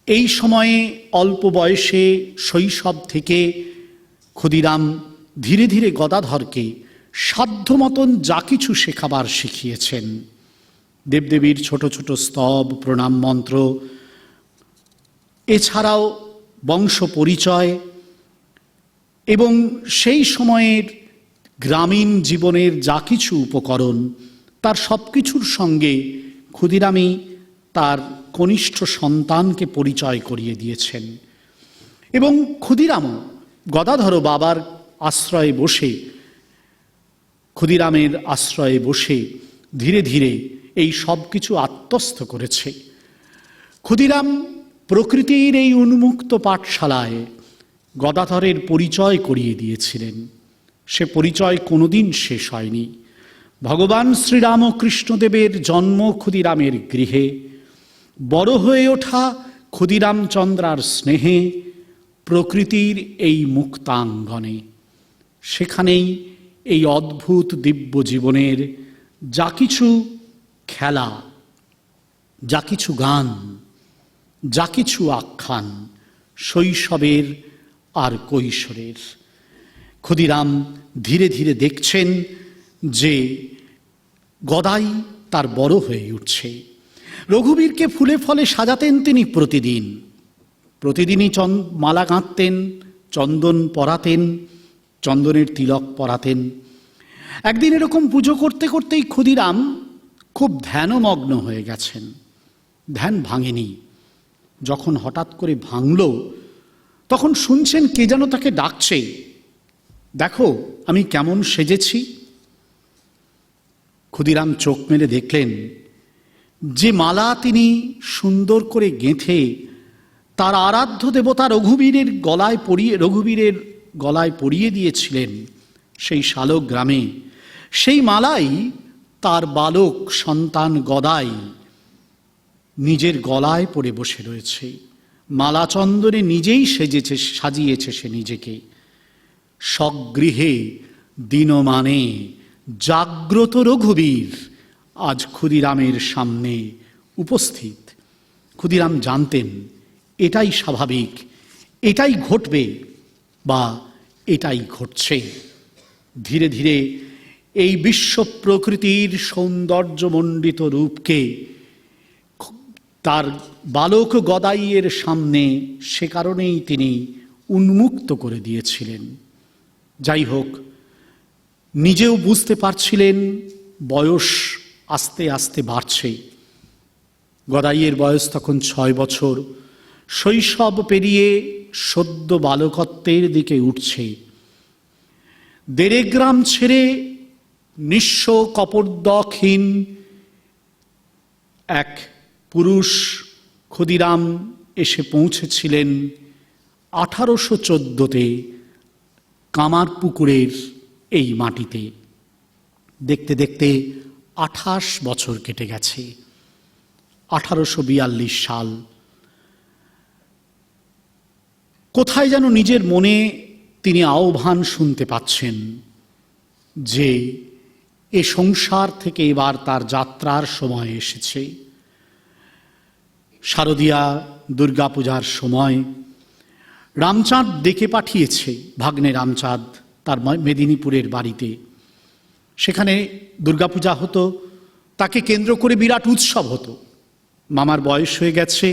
এই সময়ে অল্প বয়সে শৈশব থেকে ক্ষুদিরাম ধীরে ধীরে গদাধরকে সাধ্য মতন যা কিছু শেখাবার শিখিয়েছেন। দেবদেবীর ছোট ছোট স্তব, প্রণাম মন্ত্র, এছাড়াও বংশ পরিচয়, এবং সেই সময়ের গ্রামীণ জীবনের যা কিছু উপকরণ, তার সব কিছুর সঙ্গে ক্ষুদিরামই তার কনিষ্ঠ সন্তানকে পরিচয় করিয়ে দিয়েছেন। এবং ক্ষুদিরামও গদাধর বাবার আশ্রয়ে বসে, ক্ষুদিরামের আশ্রয়ে বসে ধীরে ধীরে এই সব কিছু আত্মস্থ করেছে। ক্ষুদিরাম প্রকৃতির এই উন্মুক্ত পাঠশালায় গদাধরের পরিচয় করিয়ে দিয়েছিলেন। সে পরিচয় কোনোদিন শেষ হয়নি। ভগবান শ্রীরামকৃষ্ণদেবের জন্ম ক্ষুদিরামের গৃহে, বড় হয়ে ওঠা ক্ষুদিরামচন্দ্রার স্নেহে, প্রকৃতির এই মুক্তাঙ্গনে, সেখানেই এই অদ্ভুত দিব্য জীবনের যা কিছু খেলা, যা কিছু গান, যা কিছু আখ্যান শৈশবের আর কৈশোরের। ক্ষুদিরাম ধীরে ধীরে দেখছেন যে গদাই তার বড় হয়ে উঠছে। রঘুবীরকে ফুলে ফলে সাজাতেন তিনি প্রতিদিনই মালা গাঁথতেন, চন্দন পরাতেন, চন্দনের তিলক পরাতেন। একদিন এরকম পুজো করতে করতেই ক্ষুদিরাম খুব ধ্যানমগ্ন হয়ে গেছেন। ধ্যান ভাঙেনি। যখন হঠাৎ করে ভাঙল, তখন শুনছেন কে যেন তাকে ডাকছে, দেখো আমি কেমন সেজেছি। ক্ষুদিরাম চোখ মেলে দেখলেন যে মালা তিনি সুন্দর করে গেঁথে তার আরাধ্য দেবতা রঘুবীরের গলায় পরিয়ে দিয়েছিলেন সেই শালক গ্রামে, সেই মালাই তার বালক সন্তান গদাই নিজের গলায় পরে বসে রয়েছে। মালা চন্দনে নিজেই সাজিয়েছে সে নিজেকে। স্বগৃহে দিনমানে জাগ্রত রঘুবীর আজ ক্ষুদিরামের সামনে উপস্থিত। ক্ষুদিরাম জানতেন এটাই স্বাভাবিক, এটাই ঘটবে বা এটাই ঘটছে। ধীরে ধীরে এই বিশ্ব প্রকৃতির সৌন্দর্যমণ্ডিত রূপকে তার বালক গদাইয়ের সামনে সে কারণেই তিনি উন্মুক্ত করে দিয়েছিলেন। যাই হোক, নিজেও বুঝতে পারছিলেন বয়স আস্তে আস্তে বাড়ছে। গদাইয়ের বয়স তখন 6 বছর, শৈশব পেরিয়ে সদ্য বালকত্বের দিকে উঠছে। 1.5 গ্রাম ছেড়ে নিঃস্ব কপর্দকহীন এক পুরুষ ক্ষুদিরাম এসে পৌঁছেছিলেন 1814-তে কামারপুকুরের এই মাটিতে। দেখতে দেখতে 28 বছর কেটে গেছে। 1842 সাল। কোথায় যেন নিজের মনে তিনি আহ্বান শুনতে পাচ্ছেন যে এ সংসার থেকে এবার তার যাত্রার সময় এসেছে। শারদীয়া দুর্গাপূজার সময় রামচাঁদ ডেকে পাঠিয়েছে ভাগ্নে রামচাঁদ তার মেদিনীপুরের বাড়িতে। সেখানে দুর্গাপূজা হতো, তাকে কেন্দ্র করে বিরাট উৎসব হতো। মামার বয়স হয়ে গেছে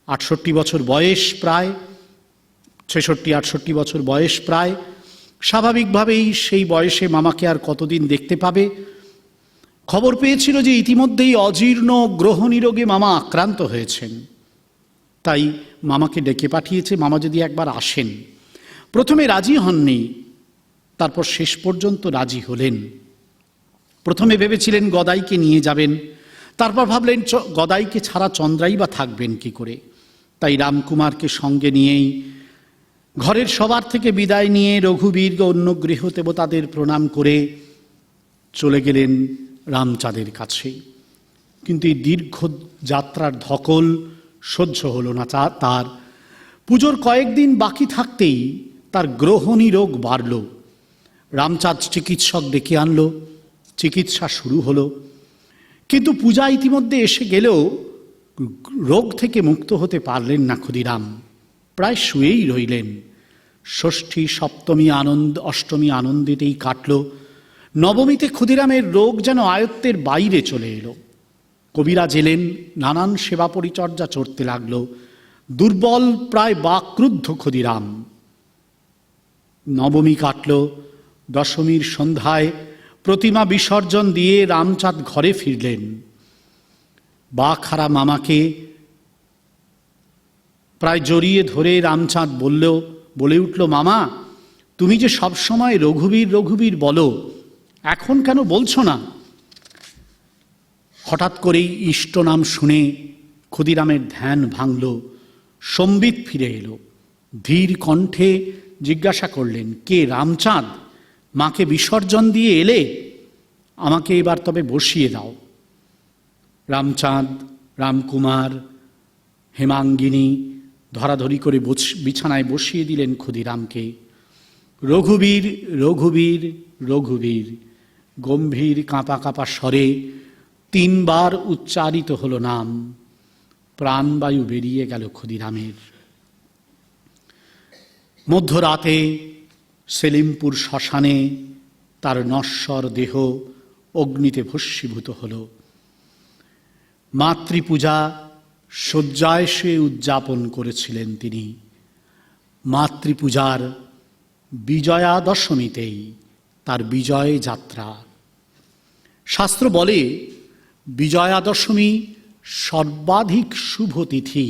68 বছর বয়স, প্রায় 66-68 বছর বয়স প্রায়। স্বাভাবিকভাবেই সেই বয়সে মামাকে আর কতদিন দেখতে পাবে। খবর পেয়েছিল যে ইতিমধ্যেই অজীর্ণ গ্রহণী রোগে মামা আক্রান্ত হয়েছেন, তাই মামাকে ডেকে পাঠিয়েছে মামা যদি একবার আসেন। প্রথমে রাজি হননি, তারপর শেষ পর্যন্ত রাজি হলেন। প্রথমে ভেবেছিলেন গদাইকে নিয়ে যাবেন, তারপর ভাবলেন গদাইকে ছাড়া চন্দ্রাই বা থাকবেন কি করে। তাই রামকুমারকে সঙ্গে নিয়েই ঘরের সবার থেকে বিদায় নিয়ে রঘুবীর অন্য গৃহ দেবতাদের প্রণাম করে চলে গেলেন রামচাঁদের কাছে। কিন্তু এই দীর্ঘ যাত্রার ধকল সহ্য হলো না তার। পুজোর কয়েকদিন বাকি থাকতেই তার গ্রহণী রোগ বাড়ল। রামচাঁদ চিকিৎসক ডেকে আনলো, চিকিৎসা শুরু হলো। কিন্তু পূজা ইতিমধ্যে এসে গেলেও রোগ থেকে মুক্ত হতে পারলেন না ক্ষুদিরাম। প্রায় শুয়েই রইলেন। ষষ্ঠী, সপ্তমী অষ্টমী আনন্দিতেই কাটল। নবমীতে ক্ষুদিরামের রোগ যেন আয়ত্তের বাইরে চলে এলো। কবিরাজ এলেন, নানান সেবা পরিচর্যা চড়তে লাগলো। দুর্বল, প্রায় বাকরুদ্ধ ক্ষুদিরাম। নবমী কাটল, দশমীর সন্ধ্যায় প্রতিমা বিসর্জন দিয়ে রামচাঁদ ঘরে ফিরলেন। বাখারা মামাকে প্রায় জড়িয়ে ধরে রামচাঁদ বলে উঠল, মামা, তুমি যে সবসময় রঘুবীর রঘুবীর বলো, এখন কেন বলছো না? হঠাৎ করেই ইষ্ট নাম শুনে ক্ষুদিরামের ধ্যান ভাঙল, সম্বিত ফিরে এলো। ধীর কণ্ঠে জিজ্ঞাসা করলেন, কে রামচাঁদ? মাকে বিসর্জন দিয়ে এলে? আমাকে এবার তবে বসিয়ে দাও। রামচাঁদ, রামকুমার, হেমাঙ্গিনী ধরাধরি করে বিছানায় বসিয়ে দিলেন ক্ষুদিরামকে। রঘুবীর রঘুবীর রঘুবীর গম্ভীর কাঁপা কাঁপা স্বরে 3 বার উচ্চারিত হলো নাম। প্রাণবায়ু বেরিয়ে গেল ক্ষুদিরামের। মধ্যরাতে সেলিমপুর শ্মশানে তার নশ্বর দেহ অগ্নিতে ভস্মীভূত হল। মাতৃপূজা শয্যায় শুয়ে উদযাপন করেছিলেন তিনি। মাতৃপূজার বিজয়া দশমীতেই তার বিজয় যাত্রা। শাস্ত্র বলে, বিজয়া দশমী সর্বাধিক শুভ তিথি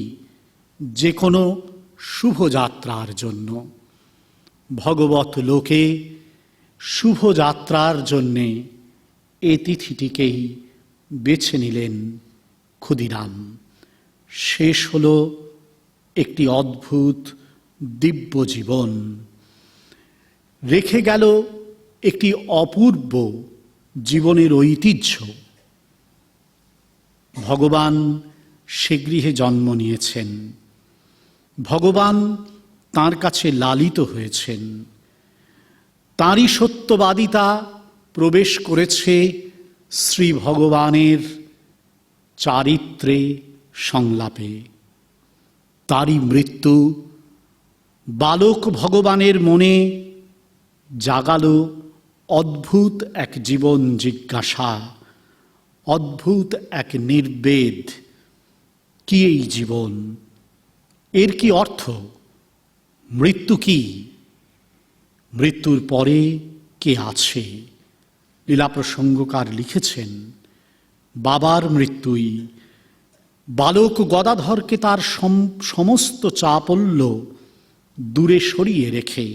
যে কোনো শুভযাত্রার জন্য। ভগবত লোকে শুভযাত্রার জন্যে এ তিথিটিকেই বেছে নিলেন ক্ষুদিরাম। শেষ হল একটি অদ্ভুত দিব্য জীবন, রেখে গেল একটি অপূর্ব জীবনের ঐতিহ্য। ভগবান সে গৃহে জন্ম নিয়েছেন, ভগবান তাঁর কাছে লালিত হয়েছেন, তাঁরই সত্যবাদিতা প্রবেশ করেছে শ্রী ভগবানের চারিত্রে সংলাপে। তাঁরই মৃত্যু বালক ভগবানের মনে জাগালো অদ্ভুত এক জীবন জিজ্ঞাসা, অদ্ভুত এক নির্বেদ। কি এই জীবন? এর কি অর্থ? মৃত্যু কি? মৃত্যুর পরে কে আছে? লীলা প্রসঙ্গকার লিখেছেন, বাবার মৃত্যুই বালক গদাধরকে তার সমস্ত চাপল্য দূরে সরিয়ে রেখে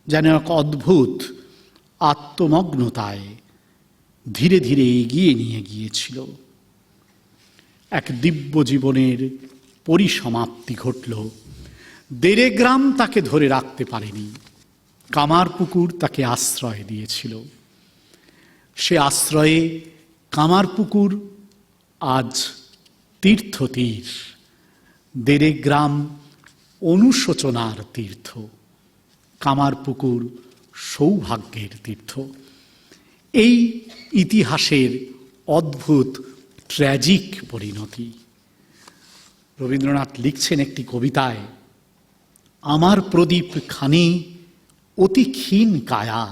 যেন এক অদ্ভুত আত্মমগ্নতায় ধীরে ধীরে এগিয়ে নিয়ে গিয়েছিল। এক দিব্য জীবনের পরিসমাপ্তি ঘটল। দেরেগ্রাম তাকে ধরে রাখতে পারেনি, কামারপুকুর তাকে আশ্রয় দিয়েছিল। সে আশ্রয়ে কামারপুকুর আজ তীর্থতীর, দেরেগ্রাম অনুশোচনার তীর্থ, কামারপুকুর সৌভাগ্যের তীর্থ। এই ইতিহাসের অদ্ভুত ট্র্যাজিক পরিণতি। রবীন্দ্রনাথ লিখছেন একটি কবিতায়, আমার প্রদীপ খানি অতি ক্ষীণ কায়া,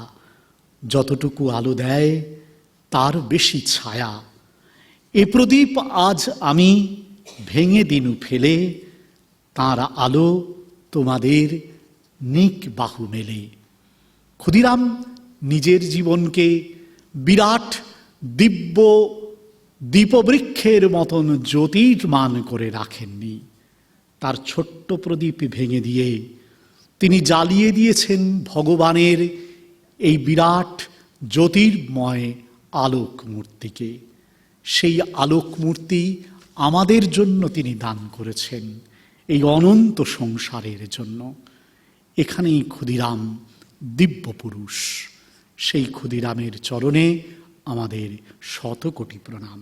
যতটুকু আলো দেয় তার বেশি ছায়া। এ প্রদীপ আজ আমি ভেঙে দিনু ফেলে, তাঁর আলো তোমাদের নিক বাহু মেলে। ক্ষুদিরাম নিজের জীবনকে বিরাট দিব্য দীপবৃক্ষের মতন জ্যোতির্মান করে রাখেননি। তার ছোট্ট প্রদীপ ভেঙে দিয়ে তিনি জ্বালিয়ে দিয়েছেন ভগবানের এই বিরাট জ্যোতির্ময় আলোক মূর্তিকে। সেই আলোক মূর্তি আমাদের জন্য তিনি দান করেছেন, এই অনন্ত সংসারের জন্য। এখানেই ক্ষুদিরাম দিব্য পুরুষ। সেই ক্ষুদিরামের চরণে আমাদের শতকোটি প্রণাম।